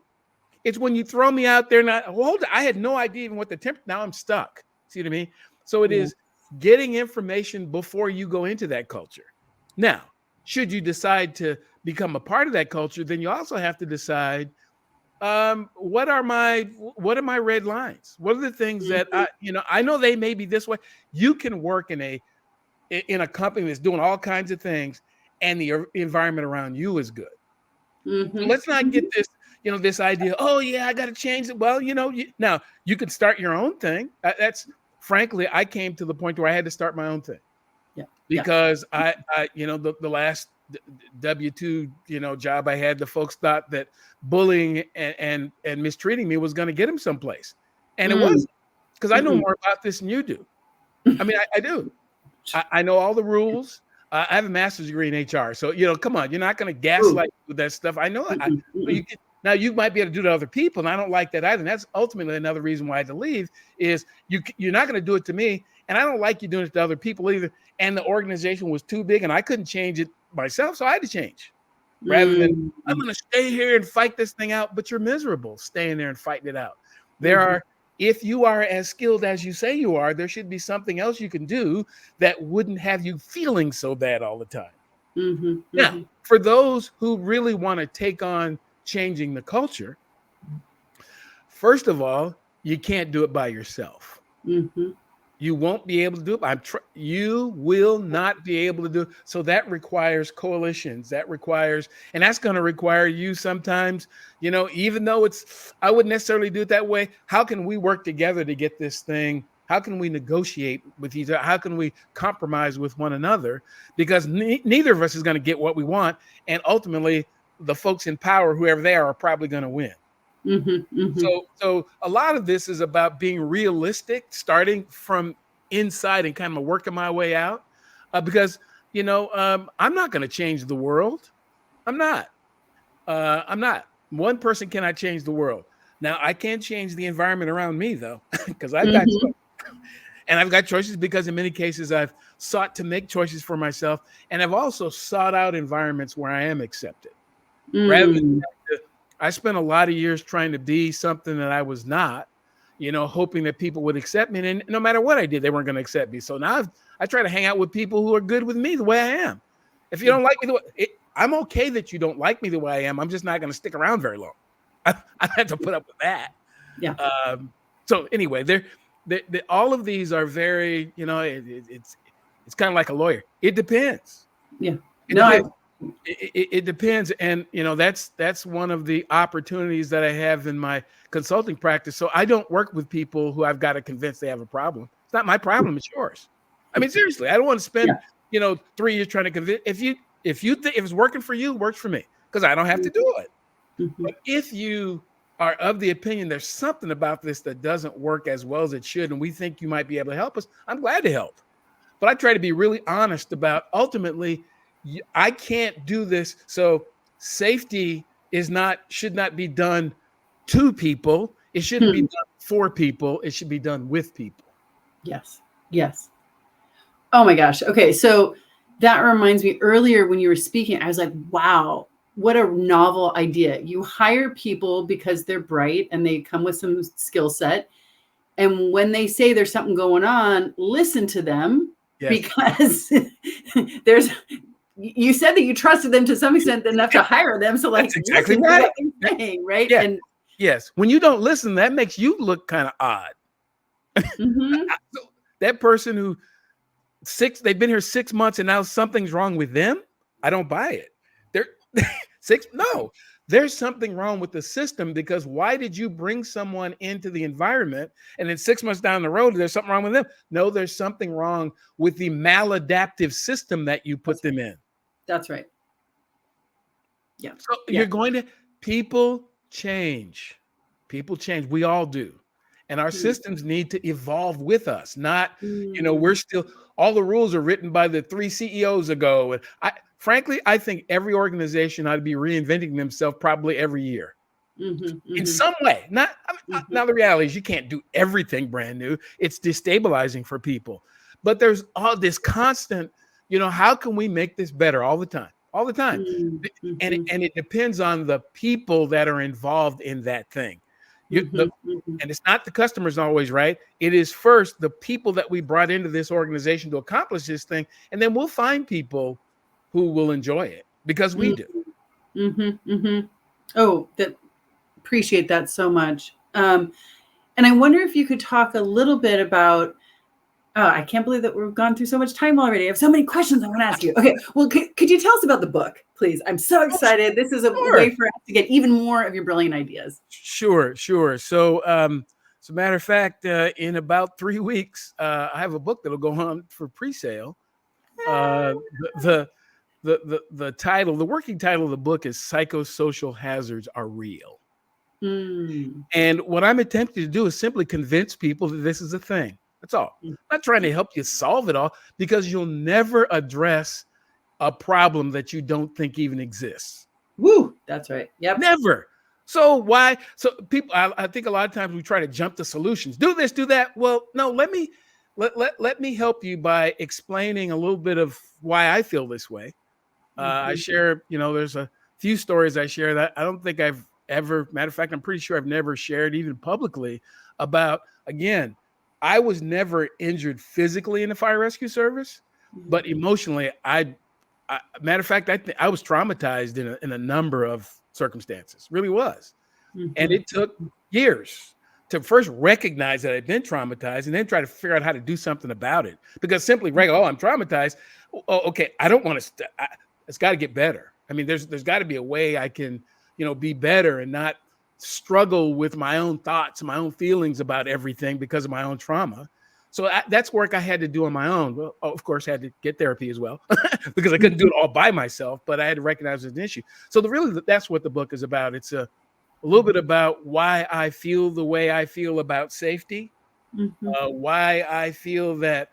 It's when you throw me out there and I had no idea even what the temperature, now I'm stuck. See what I mean? So it is getting information before you go into that culture. Now, should you decide to become a part of that culture, then you also have to decide, what are my red lines? What are the things that I know they may be this way. You can work in a company that's doing all kinds of things, and the environment around you is good. Let's not get this, this idea. Oh yeah, I got to change it. Well, now you could start your own thing. That's frankly, I came to the point where I had to start my own thing. Because I the last W-2 job I had, the folks thought that bullying and mistreating me was going to get him someplace, and it wasn't, because I know more about this than you do. I mean, I do. I know all the rules. I have a master's degree in HR, so come on, you're not going to gaslight with that stuff. I know. Now you might be able to do it to other people, and I don't like that either. And that's ultimately another reason why I had to leave. Is you're not going to do it to me, and I don't like you doing it to other people either. And the organization was too big, and I couldn't change it myself, so I had to change. Rather than I'm going to stay here and fight this thing out, but you're miserable staying there and fighting it out. If you are as skilled as you say you are, there should be something else you can do that wouldn't have you feeling so bad all the time. Now, for those who really want to take on changing the culture, first of all, you can't do it by yourself. You won't be able to do it. You will not be able to do it. So that requires coalitions. And that's going to require you sometimes, even though I wouldn't necessarily do it that way. How can we work together to get this thing? How can we negotiate with each other? How can we compromise with one another? Because neither of us is going to get what we want. And ultimately, the folks in power, whoever they are probably going to win. So a lot of this is about being realistic, starting from inside and kind of working my way out, because I'm not going to change the world. I'm not. One person cannot change the world. Now I can change the environment around me though, because I've got and I've got choices, because in many cases I've sought to make choices for myself, and I've also sought out environments where I am accepted. Rather than I spent a lot of years trying to be something that I was not, hoping that people would accept me. And no matter what I did, they weren't going to accept me. So now I try to hang out with people who are good with me the way I am. If you don't like me I'm okay that you don't like me the way I am. I'm just not going to stick around very long. I have to put up with that. Yeah. So anyway, all of these are very, it's kind of like a lawyer. It depends. Yeah. It depends. And, that's one of the opportunities that I have in my consulting practice. So I don't work with people who I've got to convince they have a problem. It's not my problem. It's yours. I mean, seriously, I don't want to spend, 3 years trying to convince. If it's working for you, it works for me, because I don't have to do it. But if you are of the opinion there's something about this that doesn't work as well as it should, and we think you might be able to help us, I'm glad to help. But I try to be really honest about, ultimately, I can't do this. So safety should not be done to people. It shouldn't be done for people. It should be done with people. Yes. Oh my gosh. Okay. So that reminds me, earlier when you were speaking, I was like, wow, what a novel idea. You hire people because they're bright and they come with some skill set. And when they say there's something going on, listen to them, because you said that you trusted them to some extent enough to hire them. So like, That's exactly listen to right. what they're saying, right? Yeah. And Yes. When you don't listen, that makes you look kind of odd. So that person who they've been here 6 months and now something's wrong with them. I don't buy it. They're no, there's something wrong with the system, because why did you bring someone into the environment and then 6 months down the road, there's something wrong with them? No, there's something wrong with the maladaptive system that you put them in. That's right. Yeah. So you're going to, people change. People change. We all do. And our systems need to evolve with us. Not, we're still, all the rules are written by the 3 CEOs ago. And frankly, I think every organization ought to be reinventing themselves probably every year. In some way. Now the reality is you can't do everything brand new. It's destabilizing for people. But there's all this constant, how can we make this better all the time? All the time. And it depends on the people that are involved in that thing. And it's not the customers always, right? It is first the people that we brought into this organization to accomplish this thing. And then we'll find people who will enjoy it, because we do. Oh, appreciate that so much. And I wonder if you could talk a little bit about, I can't believe that we've gone through so much time already. I have so many questions I want to ask you. Okay, well, could you tell us about the book, please? I'm so excited. This is a way for us to get even more of your brilliant ideas. Sure. So, as a matter of fact, in about 3 weeks, I have a book that'll go on for pre-sale. The title, the working title of the book is Psychosocial Hazards Are Real. And what I'm attempting to do is simply convince people that this is a thing. That's all. I'm not trying to help you solve it all, because you'll never address a problem that you don't think even exists. Woo, that's right. Yep. Never. So why? So people, I think a lot of times we try to jump to solutions. Do this, do that. Well, no, let me help you by explaining a little bit of why I feel this way. I share, there's a few stories I share that I don't think I've ever, matter of fact, I'm pretty sure I've never shared even publicly about, again, I was never injured physically in the fire rescue service, but emotionally, matter of fact, I was traumatized in a number of circumstances, really was. And it took years to first recognize that I'd been traumatized and then try to figure out how to do something about it. Because simply, I'm traumatized. Oh, okay, I don't want to, it's got to get better. I mean, there's got to be a way I can, be better and not struggle with my own thoughts, my own feelings about everything because of my own trauma. So that's work I had to do on my own. Well, of course, I had to get therapy as well because I couldn't do it all by myself, but I had to recognize it's an issue. So that's what the book is about. It's a little bit about why I feel the way I feel about safety, why I feel that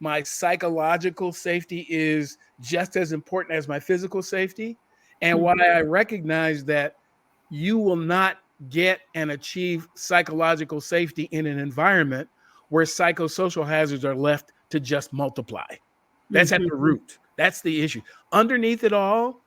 my psychological safety is just as important as my physical safety, and why I recognize that you will not get and achieve psychological safety in an environment where psychosocial hazards are left to just multiply. That's at the root. That's the issue. Underneath it all,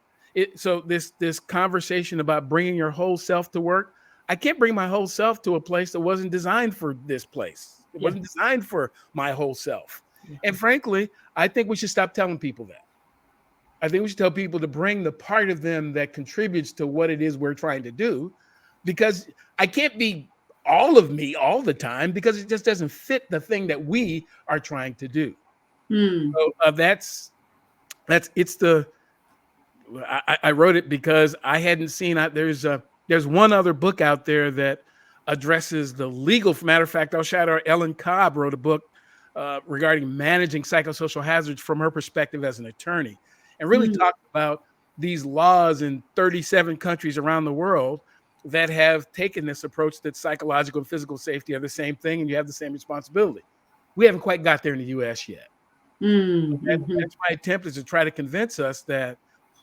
so this conversation about bringing your whole self to work, I can't bring my whole self to a place that wasn't designed for this place. It wasn't designed for my whole self. And frankly, I think we should stop telling people that. I think we should tell people to bring the part of them that contributes to what it is we're trying to do, because I can't be all of me all the time, because it just doesn't fit the thing that we are trying to do. So I wrote it because I hadn't seen, there's one other book out there that addresses the legal. Matter of fact, I'll shout out Ellen Cobb wrote a book regarding managing psychosocial hazards from her perspective as an attorney, and really talked about these laws in 37 countries around the world that have taken this approach that psychological and physical safety are the same thing and you have the same responsibility. We haven't quite got there in the US yet. That's my attempt, is to try to convince us that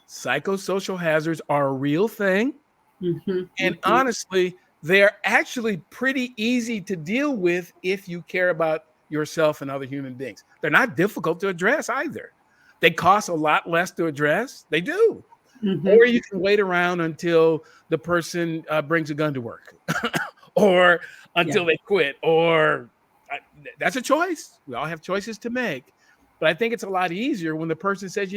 psychosocial hazards are a real thing. And honestly, they're actually pretty easy to deal with if you care about yourself and other human beings. They're not difficult to address either. They cost a lot less to address. They do. Or you can wait around until the person brings a gun to work or until they quit, or That's a choice. We all have choices to make. But I think it's a lot easier when the person says,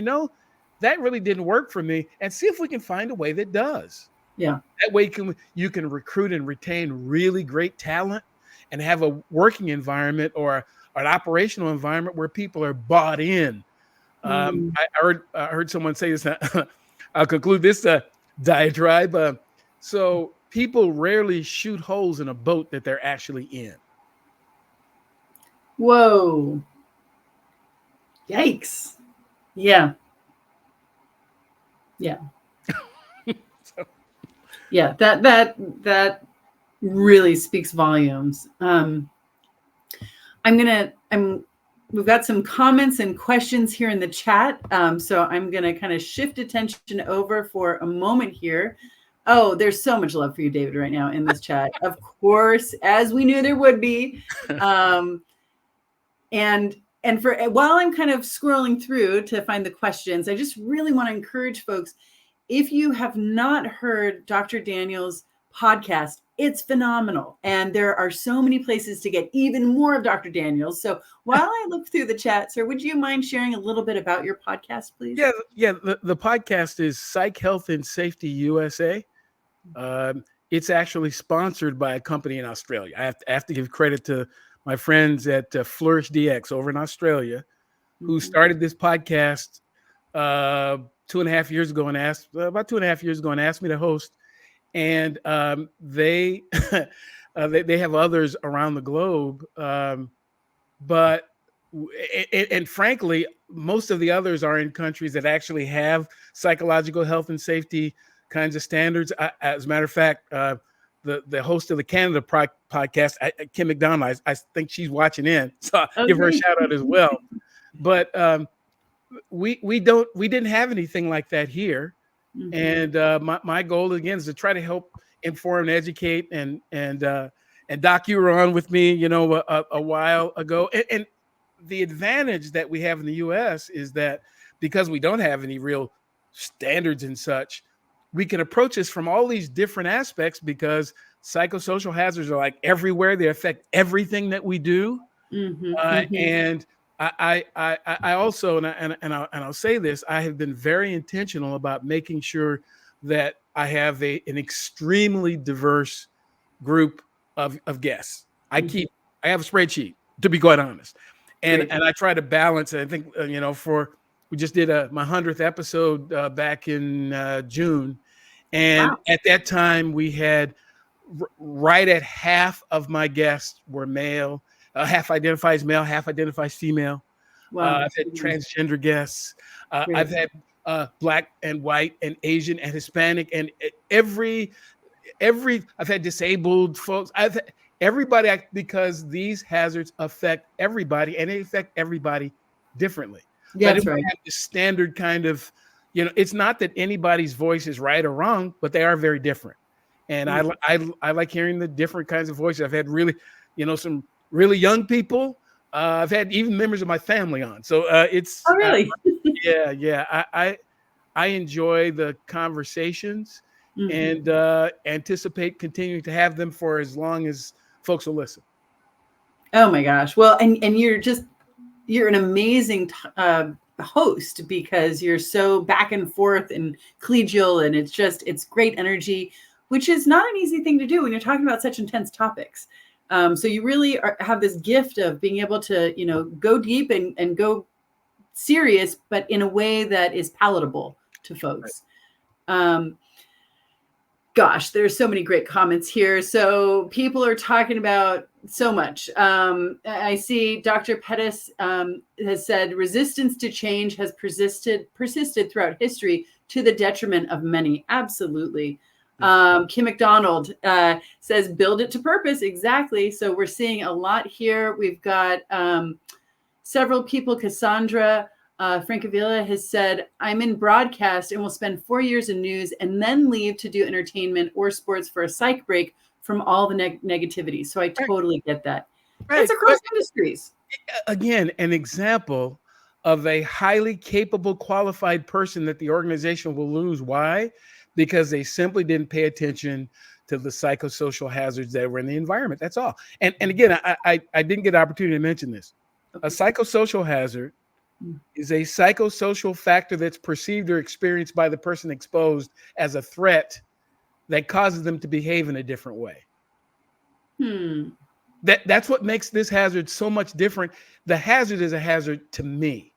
that really didn't work for me, and see if we can find a way that does. Yeah. That way you can recruit and retain really great talent and have a working environment or an operational environment where people are bought in. Mm. I heard someone say this. I'll conclude this diatribe. So people rarely shoot holes in a boat that they're actually in. Whoa. Yikes. Yeah. Yeah. So. Yeah. That really speaks volumes. We've got some comments and questions here in the chat. So I'm going to kind of shift attention over for a moment here. Oh, there's so much love for you, David, right now in this chat. Of course, as we knew there would be. And for while I'm kind of scrolling through to find the questions, I just really want to encourage folks, if you have not heard Dr. Daniel's podcast, it's phenomenal. And there are so many places to get even more of Dr. Daniels. So while I look through the chat, sir, would you mind sharing a little bit about your podcast, please? Yeah. The podcast is Psych, Health and Safety USA. It's actually sponsored by a company in Australia. I have to give credit to my friends at Flourish DX over in Australia, who started this podcast about 2.5 years ago and asked me to host. And they they have others around the globe, but frankly, most of the others are in countries that actually have psychological health and safety kinds of standards. As a matter of fact, the host of the Canada podcast, Kim McDonald, I think she's watching in, so I'll give her a shout out as well. But we didn't have anything like that here. And my goal again is to try to help inform and educate. And Doc, you were on with me, a while ago. And the advantage that we have in the U.S. is that because we don't have any real standards and such, we can approach this from all these different aspects because psychosocial hazards are like everywhere. They affect everything that we do. And I also, and I'll say this, I have been very intentional about making sure that I have an extremely diverse group of guests. I have a spreadsheet, to be quite honest. And I try to balance it. I think, we just did my 100th episode back in June. And at that time we had right at half of my guests were male. Half identifies male, half identifies female. Wow. I've had transgender guests. I've had Black and white and Asian and Hispanic and I've had disabled folks. I've had everybody, because these hazards affect everybody and they affect everybody differently. That's right. Have this standard kind of, it's not that anybody's voice is right or wrong, but they are very different. And I like hearing the different kinds of voices. I've had really, some really young people. I've had even members of my family on. So it's really? Yeah. I enjoy the conversations and anticipate continuing to have them for as long as folks will listen. Oh my gosh. Well, and you're an amazing host because you're so back and forth and collegial, and it's great energy, which is not an easy thing to do when you're talking about such intense topics. So you really have this gift of being able to, go deep and go serious, but in a way that is palatable to folks. Gosh, there's so many great comments here. So people are talking about so much. I see Dr. Pettis has said resistance to change has persisted throughout history to the detriment of many. Absolutely. Kim McDonald says, build it to purpose. Exactly. So we're seeing a lot here. We've got several people. Cassandra Francavilla has said, I'm in broadcast and will spend 4 years in news and then leave to do entertainment or sports for a psych break from all the negativity. So I totally get that. It's across industries. Again, an example of a highly capable, qualified person that the organization will lose. Why? Because they simply didn't pay attention to the psychosocial hazards that were in the environment. That's all. And again, I didn't get an opportunity to mention this. A psychosocial hazard is a psychosocial factor that's perceived or experienced by the person exposed as a threat that causes them to behave in a different way. That's what makes this hazard so much different. The hazard is a hazard to me.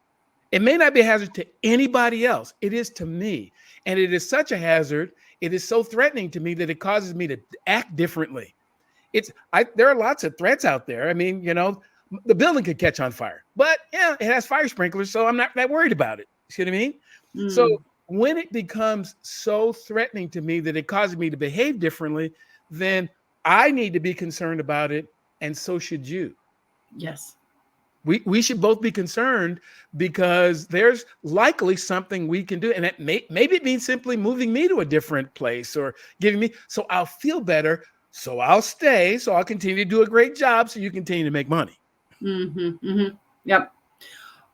It may not be a hazard to anybody else. It is to me. And it is such a hazard, it is so threatening to me that it causes me to act differently. There are lots of threats out there. I mean, the building could catch on fire, but yeah, it has fire sprinklers, so I'm not that worried about it. You see what I mean? So when it becomes so threatening to me that it causes me to behave differently, then I need to be concerned about it, and so should you. Yes. We should both be concerned because there's likely something we can do. And that maybe it means simply moving me to a different place or giving me, so I'll feel better. So I'll stay. So I'll continue to do a great job. So you continue to make money. Yep.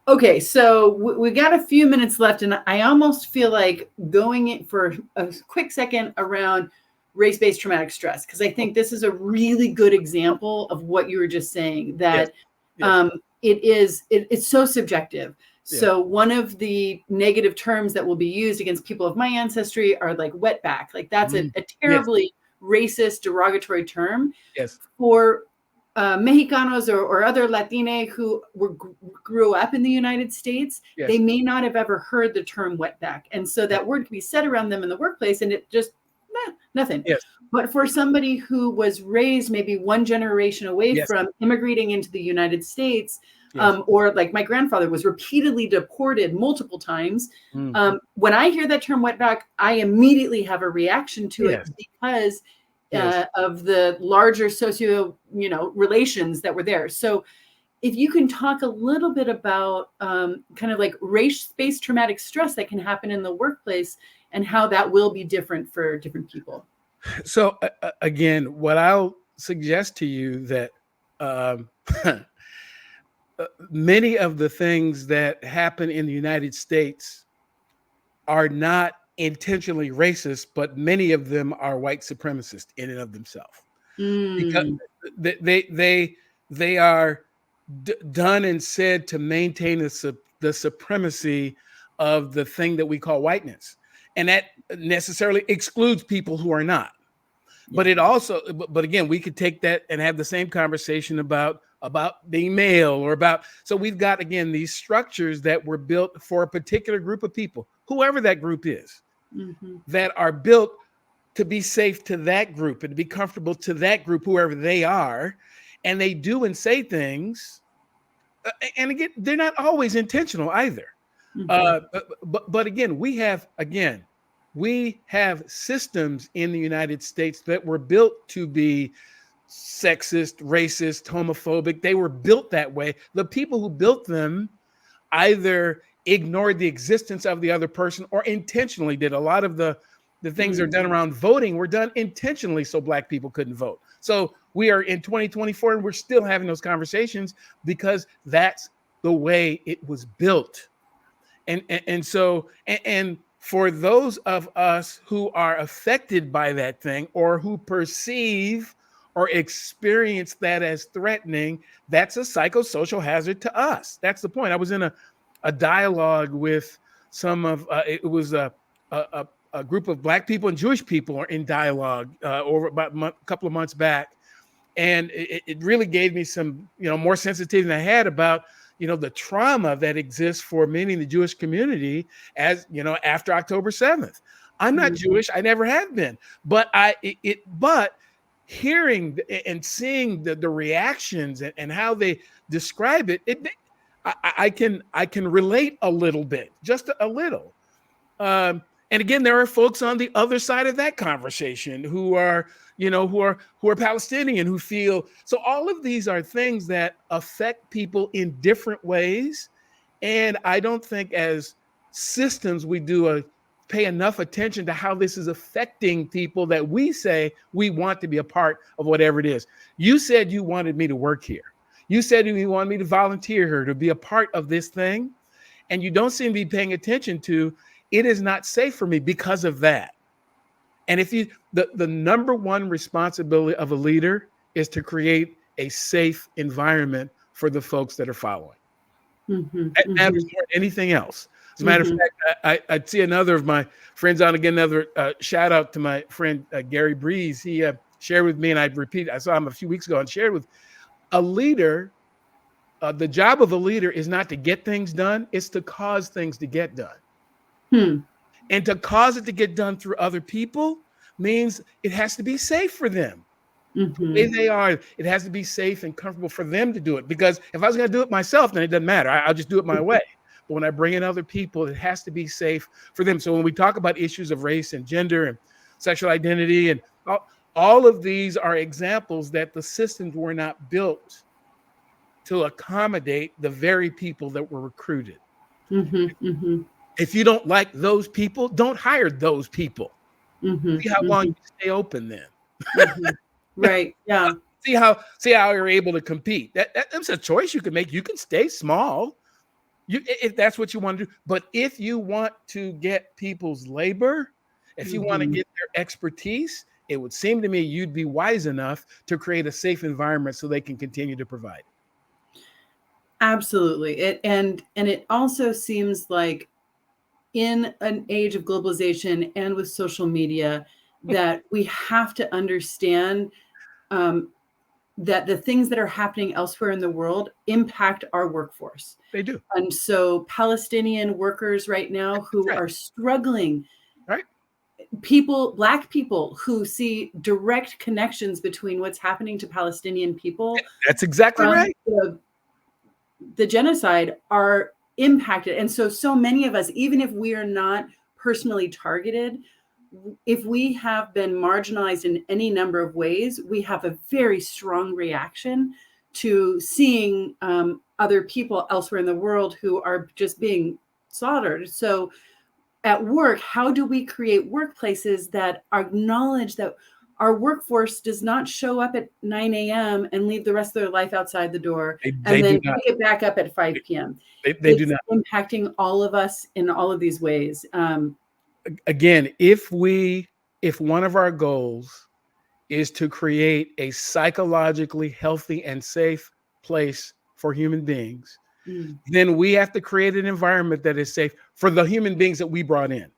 Okay. So we got a few minutes left, and I almost feel like going in for a quick second around race-based traumatic stress, because I think this is a really good example of what you were just saying, that yes. It's so subjective. Yeah. So one of the negative terms that will be used against people of my ancestry are like wetback. Like that's a terribly racist, derogatory term. Yes. For Mexicanos or other Latine who grew up in the United States, yes. They may not have ever heard the term wetback. And so that word can be said around them in the workplace and it just, nothing. Yes. But for somebody who was raised maybe one generation away yes. from immigrating into the United States, yes. Or like my grandfather was repeatedly deported multiple times. When I hear that term wetback, I immediately have a reaction to yes. it because yes. Of the larger socio, relations that were there. So if you can talk a little bit about kind of like race-based traumatic stress that can happen in the workplace and how that will be different for different people. So again, what I'll suggest to you that many of the things that happen in the United States are not intentionally racist, but many of them are white supremacist in and of themselves. Because they are done and said to maintain the supremacy of the thing that we call whiteness. And that necessarily excludes people who are not. Yeah. But it also, but again, we could take that and have the same conversation about being male or so we've got, again, these structures that were built for a particular group of people, whoever that group is, that are built to be safe to that group and to be comfortable to that group, whoever they are. And they do and say things. And again, they're not always intentional either. But again, we have systems in the United States that were built to be sexist, racist, homophobic. They were built that way. The people who built them either ignored the existence of the other person or intentionally did. A lot of the things that are done around voting were done intentionally so Black people couldn't vote. So we are in 2024 and we're still having those conversations because that's the way it was built. And so for those of us who are affected by that thing or who perceive or experience that as threatening, that's a psychosocial hazard to us. That's the point. I was in a dialogue with some of, it was a group of Black people and Jewish people in dialogue over about a couple of months back. And it really gave me some, more sensitivity than I had about, the trauma that exists for many in the Jewish community as, after October 7th. I'm not Jewish. I never have been. But hearing and seeing the reactions and how they describe it, I can relate a little bit, just a little. And again, there are folks on the other side of that conversation who are Palestinian, who feel, so all of these are things that affect people in different ways. And I don't think as systems we pay enough attention to how this is affecting people that we say we want to be a part of whatever it is. You said you wanted me to work here. You said you wanted me to volunteer here, to be a part of this thing. And you don't seem to be paying attention to, it is not safe for me because of that. And if you, the number one responsibility of a leader is to create a safe environment for the folks that are following. That matters more than anything else. As a matter of fact, I see another of my friends on again, another shout out to my friend Gary Breeze. He shared with me, and I saw him a few weeks ago and shared with a leader. The job of a leader is not to get things done, it's to cause things to get done. And to cause it to get done through other people means it has to be safe for them. The way they are, it has to be safe and comfortable for them to do it. Because if I was going to do it myself, then it doesn't matter. I'll just do it my way. But when I bring in other people, it has to be safe for them. So when we talk about issues of race and gender and sexual identity, and all of these are examples that the systems were not built to accommodate the very people that were recruited. If you don't like those people, don't hire those people. See how long you stay open then. Right. Yeah. See how you're able to compete. That's a choice you can make. You can stay small, if that's what you want to do. But if you want to get people's labor, if you want to get their expertise, it would seem to me you'd be wise enough to create a safe environment so they can continue to provide. Absolutely. And it also seems like in an age of globalization and with social media that we have to understand that the things that are happening elsewhere in the world impact our workforce. They do. And so Palestinian workers right now who are struggling, right? Black people who see direct connections between what's happening to Palestinian people. That's exactly right. The genocide are impacted. And so many of us, even if we are not personally targeted, if we have been marginalized in any number of ways, we have a very strong reaction to seeing other people elsewhere in the world who are just being slaughtered. So at work, how do we create workplaces that acknowledge that our workforce does not show up at 9 a.m. and leave the rest of their life outside the door and then pick it back up at 5 p.m. They do not. Impacting all of us in all of these ways. Again, if one of our goals is to create a psychologically healthy and safe place for human beings, then we have to create an environment that is safe for the human beings that we brought in.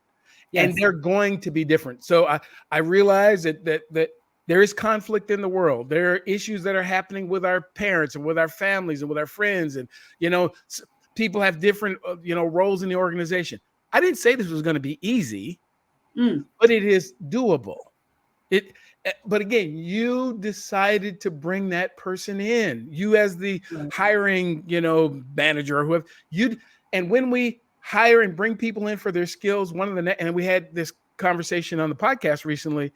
Yes. And they're going to be different. So I realize that there is conflict in the world. There are issues that are happening with our parents and with our families and with our friends. And, people have different, roles in the organization. I didn't say this was going to be easy, but it is doable. But again, you decided to bring that person in. You as the hiring, manager or whoever. And when we hire and bring people in for their skills, and we had this conversation on the podcast recently.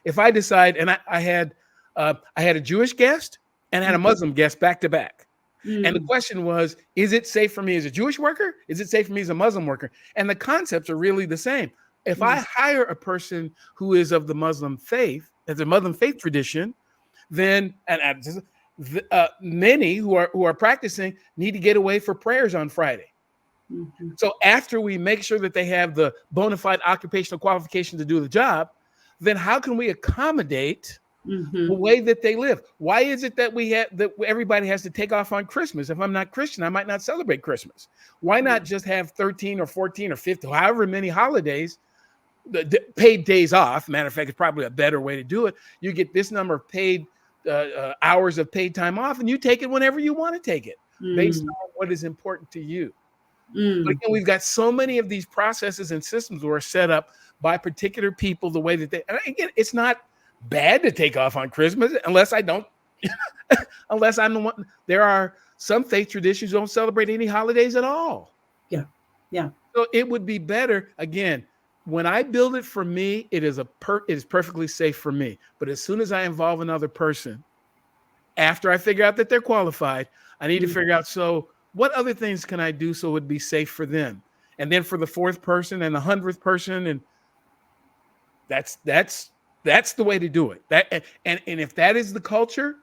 If I decide, and I had a Jewish guest and I had a Muslim guest back to back. And the question was, is it safe for me as a Jewish worker? Is it safe for me as a Muslim worker? And the concepts are really the same. If I hire a person who is of the Muslim faith, as a Muslim faith tradition, then many who are practicing need to get away for prayers on Friday. So after we make sure that they have the bona fide occupational qualification to do the job, then how can we accommodate the way that they live? Why is it that everybody has to take off on Christmas? If I'm not Christian, I might not celebrate Christmas. Why not just have 13 or 14 or 15, however many holidays, the paid days off? Matter of fact, it's probably a better way to do it. You get this number of paid hours of paid time off, and you take it whenever you want to take it, based on what is important to you. But again, we've got so many of these processes and systems that are set up by particular people the way that they. And again, it's not bad to take off on Christmas unless I'm the one. There are some faith traditions who don't celebrate any holidays at all. Yeah. So it would be better, again, when I build it for me, it is perfectly safe for me. But as soon as I involve another person, after I figure out that they're qualified, I need to figure out, so what other things can I do so it would be safe for them? And then for the 4th person and the 100th person, and that's the way to do it. And if that is the culture,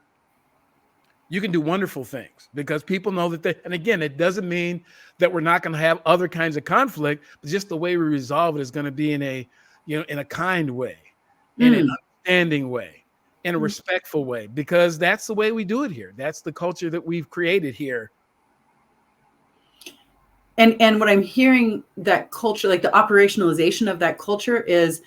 you can do wonderful things because people know that and again, it doesn't mean that we're not going to have other kinds of conflict, but just the way we resolve it is going to be in a kind way. in an Mm. understanding way, in a respectful way, because that's the way we do it here. That's the culture that we've created here. And what I'm hearing, that culture, like the operationalization of that culture, is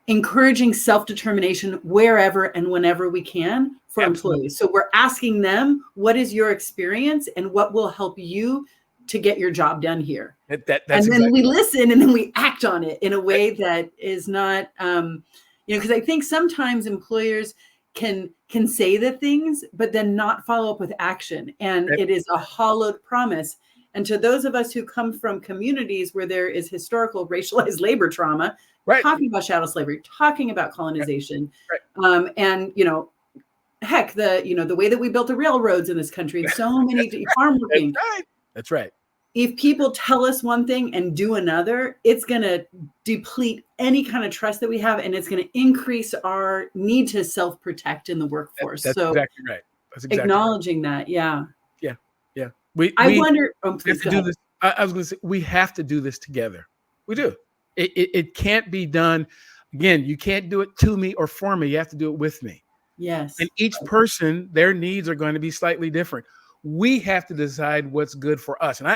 encouraging self-determination wherever and whenever we can for Absolutely. employees. So we're asking them, what is your experience and what will help you to get your job done here? That's And then exactly we listen and then we act on it in a way that is not, because I think sometimes employers can say the things, but then not follow up with action. And right. it is a hollowed promise. And to those of us who come from communities where there is historical racialized labor trauma, Right. talking about chattel slavery, talking about colonization, and heck, the way that we built the railroads in this country, and so many farm working. That's right. If people tell us one thing and do another, it's going to deplete any kind of trust that we have, and it's going to increase our need to self-protect in the workforce. That's so exactly right. That's exactly acknowledging that, yeah. Yeah. Yeah. We wonder. Oh, have please to go do ahead. this. I was going to say, we have to do this together. We do. It can't be done. Again, you can't do it to me or for me. You have to do it with me. Yes. And each person, their needs are going to be slightly different. We have to decide what's good for us. And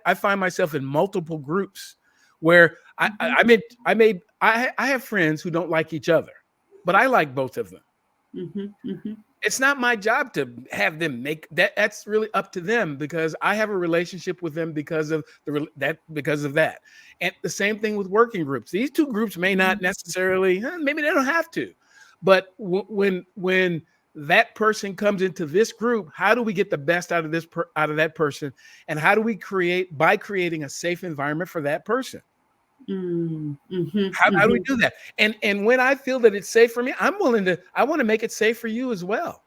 I find myself in multiple groups where I have friends who don't like each other, but I like both of them. It's not my job to have them make that. That's really up to them, because I have a relationship with them because of that. And the same thing with working groups. These two groups may not necessarily, maybe they don't have to, but when that person comes into this group, how do we get the best out of that person, and how do we creating a safe environment for that person? How do we do that? And when I feel that it's safe for me, I want to make it safe for you as well.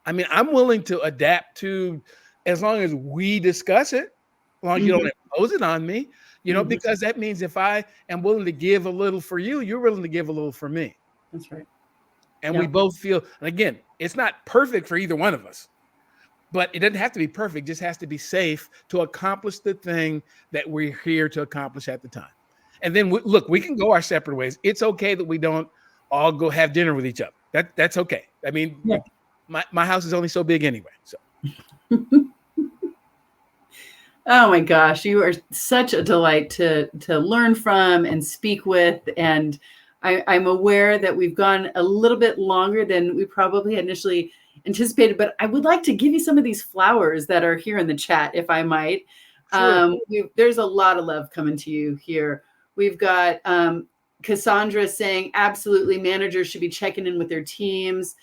I mean, I'm willing to adapt to, as long as we discuss it, as long as you don't impose it on me, because that means if I am willing to give a little for you, you're willing to give a little for me. That's right. And we both feel, and again, it's not perfect for either one of us, but it doesn't have to be perfect. It just has to be safe to accomplish the thing that we're here to accomplish at the time. And then we can go our separate ways. It's okay that we don't all go have dinner with each other. That's okay. I mean, my house is only so big anyway. So. Oh my gosh, you are such a delight to learn from and speak with. And I'm aware that we've gone a little bit longer than we probably had initially anticipated, but I would like to give you some of these flowers that are here in the chat, if I might. Sure. There's a lot of love coming to you here. We've got Cassandra saying, absolutely, managers should be checking in with their teams.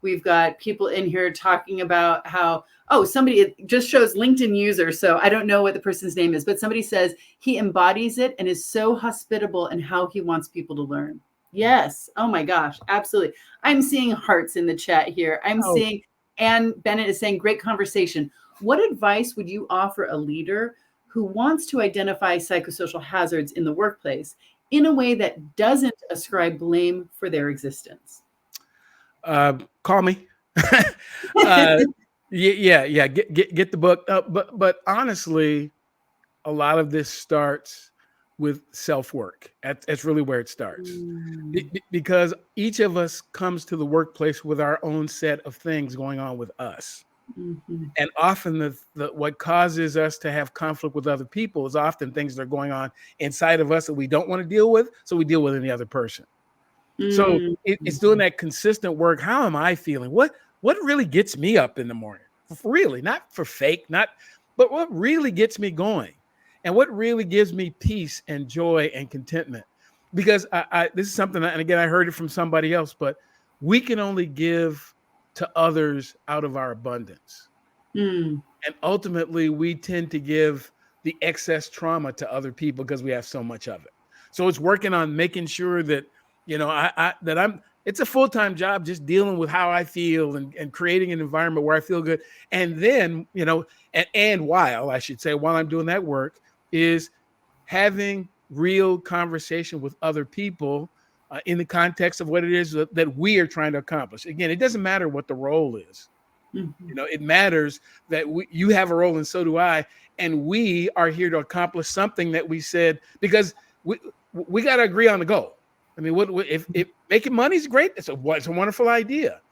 We've got people in here talking about how, somebody just shows LinkedIn user. So I don't know what the person's name is, but somebody says he embodies it and is so hospitable in how he wants people to learn. Yes. Oh my gosh. Absolutely. I'm seeing hearts in the chat here. I'm seeing Ann Bennett is saying, great conversation. What advice would you offer a leader who wants to identify psychosocial hazards in the workplace in a way that doesn't ascribe blame for their existence? Call me. Get the book. But honestly, a lot of this starts with self-work. That's really where it starts. Because each of us comes to the workplace with our own set of things going on with us. And often what causes us to have conflict with other people is often things that are going on inside of us that we don't want to deal with, so we deal with any other person. So it's doing that consistent work. How am I feeling? What really gets me up in the morning? Really, not for fake, but what really gets me going, and what really gives me peace and joy and contentment. Because this is something, and again, I heard it from somebody else, but we can only give to others out of our abundance. And ultimately, we tend to give the excess trauma to other people because we have so much of it. So it's working on making sure that, it's a full-time job, just dealing with how I feel and creating an environment where I feel good. And then, while I'm doing that work, is having real conversation with other people in the context of what it is that we are trying to accomplish. Again, it doesn't matter what the role is. It matters that you have a role and so do I, and we are here to accomplish something that we said, because we got to agree on the goal. I mean, what if making money is great? It's a wonderful idea,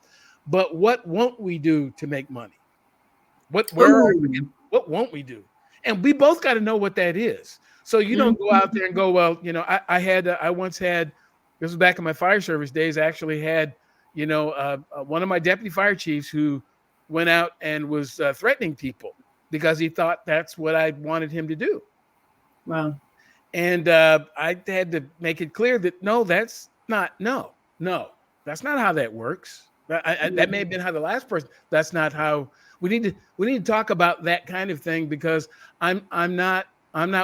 but what won't we do to make money? What won't we do? And we both got to know what that is. So you don't go out there and go, well, I once had, this was back in my fire service days. I actually had, one of my deputy fire chiefs who went out and was threatening people because he thought that's what I wanted him to do. Wow. And I had to make it clear that that's not how that works. That may have been how the last person. That's not how we need to talk about that kind of thing, because I'm not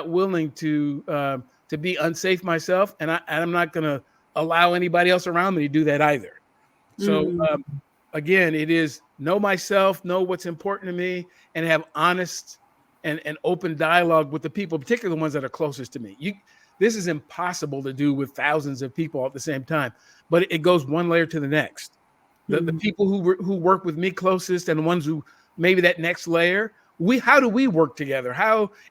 willing to be unsafe myself, and I'm not going to allow anybody else around me to do that either. So again, it is know myself, know what's important to me, and have honest and open dialogue with the people, particularly the ones that are closest to me. This is impossible to do with thousands of people at the same time, but it goes one layer to the next. The people who work with me closest, and the ones who maybe that next layer, how do we work together?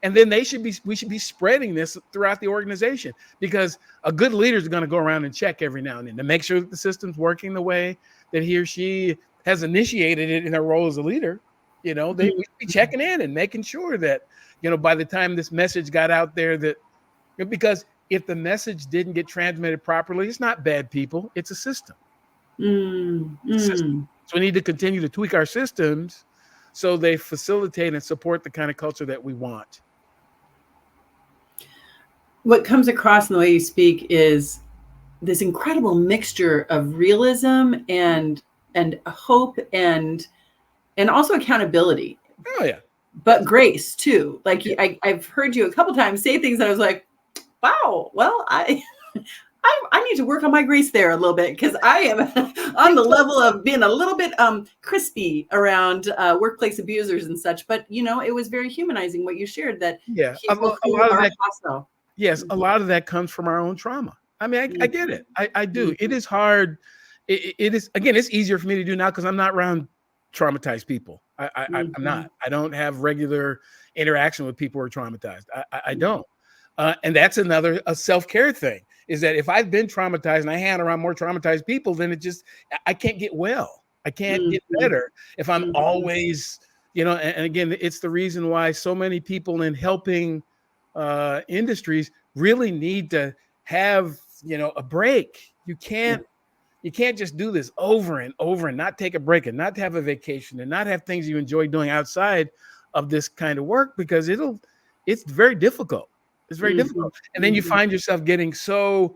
And then we should be spreading this throughout the organization, because a good leader is going to go around and check every now and then to make sure that the system's working the way that he or she has initiated it in their role as a leader. We should be checking in and making sure that, by the time this message got out there, that, because if the message didn't get transmitted properly, it's not bad people, it's a system. System. So we need to continue to tweak our systems so they facilitate and support the kind of culture that we want. What comes across in the way you speak is this incredible mixture of realism and hope and also accountability. Oh yeah. But grace too. Like I've heard you a couple times say things that I was like, wow, well, I need to work on my grace there a little bit, because I am on the level of being a little bit crispy around workplace abusers and such. But it was very humanizing what you shared, that a lot of that. Hostile. Yes, a lot of that comes from our own trauma. I mean, I get it. I do. It is hard. It is, again, it's easier for me to do now because I'm not around traumatized people. I'm not. I don't have regular interaction with people who are traumatized. I don't. And that's a self-care thing, is that if I've been traumatized and I hang around more traumatized people, then I can't get well. I can't get better if I'm always, and again, it's the reason why so many people in helping industries really need to have, a break. You can't just do this over and over and not take a break and not have a vacation and not have things you enjoy doing outside of this kind of work, because it's very difficult. It's very difficult. And then you find yourself getting so,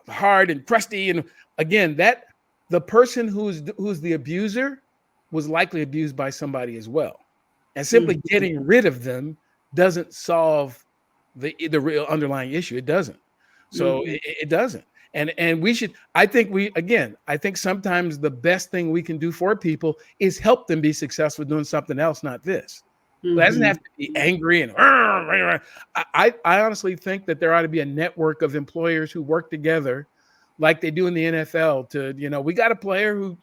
hard and crusty. And again, that the person who's the abuser was likely abused by somebody as well. And simply getting rid of them doesn't solve the real underlying issue. It doesn't. So it doesn't. And we should, I think sometimes the best thing we can do for people is help them be successful doing something else, not this. It doesn't have to be angry and I honestly think that there ought to be a network of employers who work together like they do in the NFL to, we got a player who,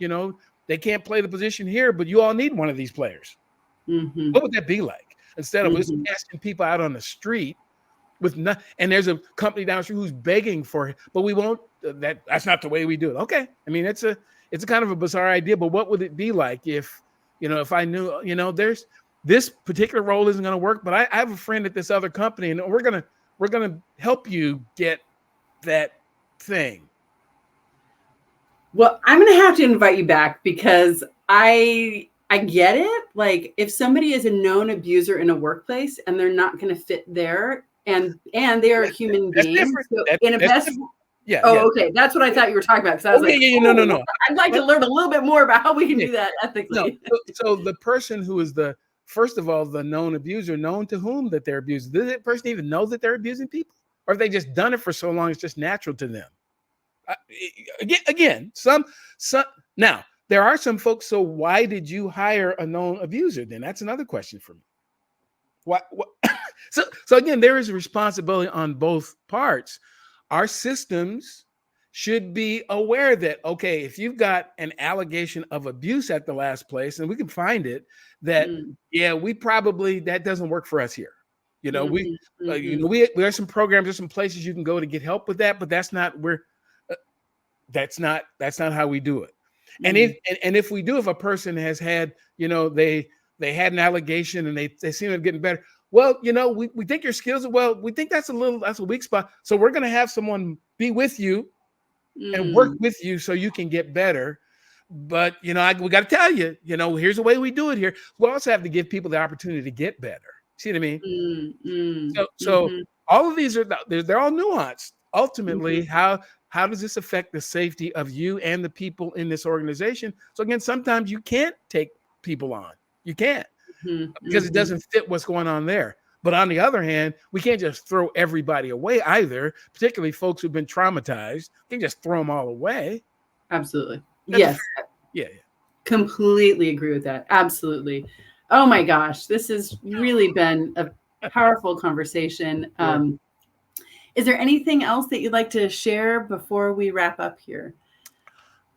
they can't play the position here, but you all need one of these players. What would that be like? Instead of just casting people out on the street and there's a company down the street who's begging for it, but we won't, that's not the way we do it. Okay. I mean, it's a kind of a bizarre idea, but what would it be like if I knew, there's, this particular role isn't going to work, but I have a friend at this other company, and we're gonna help you get that thing. Well, I'm going to have to invite you back, because I get it. Like, if somebody is a known abuser in a workplace and they're not going to fit there, and they are a human being, so yeah. Okay, that's what I thought you were talking about. Because I was no. I'd like to learn a little bit more about how we can do that ethically. No. So the person who is first of all, the known abuser, known to whom that they're abusing. Does that person even know that they're abusing people? Or have they just done it for so long it's just natural to them? Again, now, there are some folks, so why did you hire a known abuser then? That's another question for me. What? So again, there is a responsibility on both parts. Our systems should be aware that, okay, if you've got an allegation of abuse at the last place, and we can find it, that, we probably, that doesn't work for us here. You know, Mm-hmm. we have some programs, there's some places you can go to get help with that, but that's not where that's not how we do it. And if we do, if a person has had, they had an allegation and they seem to be getting better, well, we think your skills are, well, we think that's a weak spot. So we're going to have someone be with you and work with you so you can get better. But, we got to tell you, here's the way we do it here. We also have to give people the opportunity to get better. See what I mean? So all of these they're all nuanced. Ultimately, how does this affect the safety of you and the people in this organization? So again, sometimes you can't take people on. You can't because it doesn't fit what's going on there. But on the other hand, we can't just throw everybody away either, particularly folks who've been traumatized. We can't just throw them all away. Absolutely. Yes. Yeah. Completely agree with that. Absolutely. Oh my gosh, this has really been a powerful conversation. Is there anything else that you'd like to share before we wrap up here?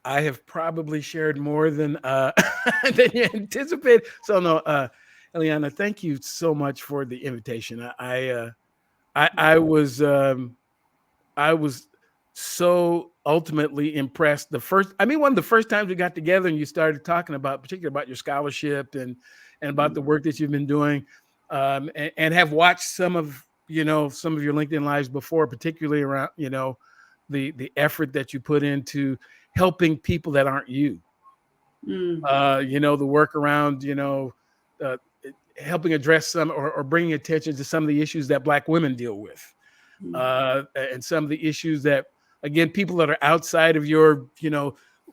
I have probably shared more than than you anticipated. So no, Eliana, thank you so much for the invitation. I was so ultimately impressed. One of the first times we got together and you started talking particularly about your scholarship and about the work that you've been doing, and have watched some of your LinkedIn lives before, particularly around, the effort that you put into helping people that aren't you. The work around, helping address some or bringing attention to some of the issues that Black women deal with. And some of the issues that, again, people that are outside of your,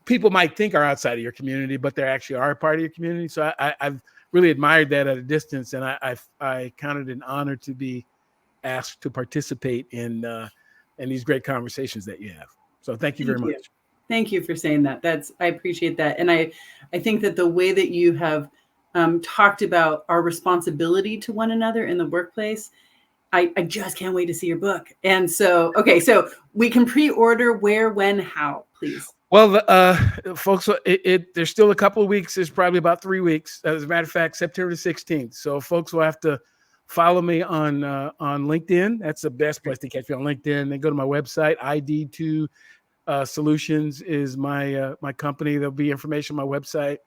people might think are outside of your community, but they actually are a part of your community. So I've really admired that at a distance. And I counted it an honor to be asked to participate in these great conversations that you have. So thank you very much. Thank you for saying that. I appreciate that. And I think that the way that you have talked about our responsibility to one another in the workplace, I just can't wait to see your book. And so, okay, so we can pre-order where, when, how, please. Well, folks, there's still a couple of weeks. There's probably about 3 weeks. As a matter of fact, September 16th. So folks will have to follow me on LinkedIn. That's the best place to catch me on LinkedIn. Then go to my website. ID2 Solutions is my company. There'll be information on my website.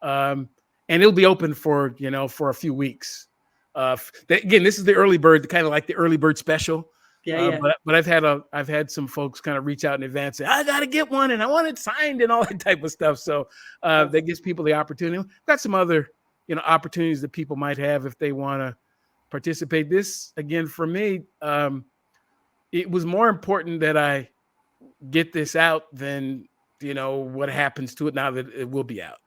And it'll be open for a few weeks. Again, this is the early bird, kind of like the early bird special. But I've had some folks kind of reach out in advance, say, I got to get one and I want it signed and all that type of stuff. So that gives people the opportunity. We've got some other, opportunities that people might have if they want to participate. This, again, for me, it was more important that I get this out than, what happens to it now that it will be out.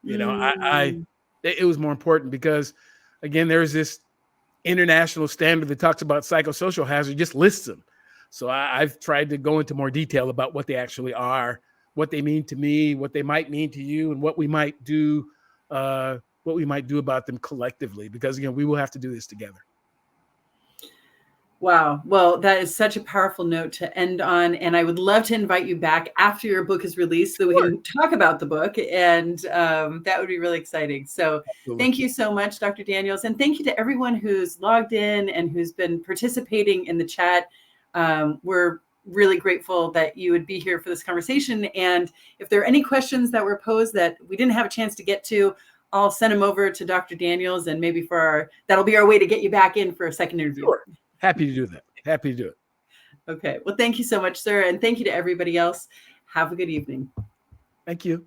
It was more important because, again, there's this international standard that talks about psychosocial hazard, just lists them. So I've tried to go into more detail about what they actually are, what they mean to me, what they might mean to you, and what we might do about them collectively, because again, we will have to do this together. Wow. Well, that is such a powerful note to end on. And I would love to invite you back after your book is released so we can talk about the book. And that would be really exciting. So Thank you so much, Dr. Daniels. And thank you to everyone who's logged in and who's been participating in the chat. We're really grateful that you would be here for this conversation. And if there are any questions that were posed that we didn't have a chance to get to, I'll send them over to Dr. Daniels, and maybe that'll be our way to get you back in for a second interview. Sure. Happy to do that. Happy to do it. Okay. Well, thank you so much, sir. And thank you to everybody else. Have a good evening. Thank you.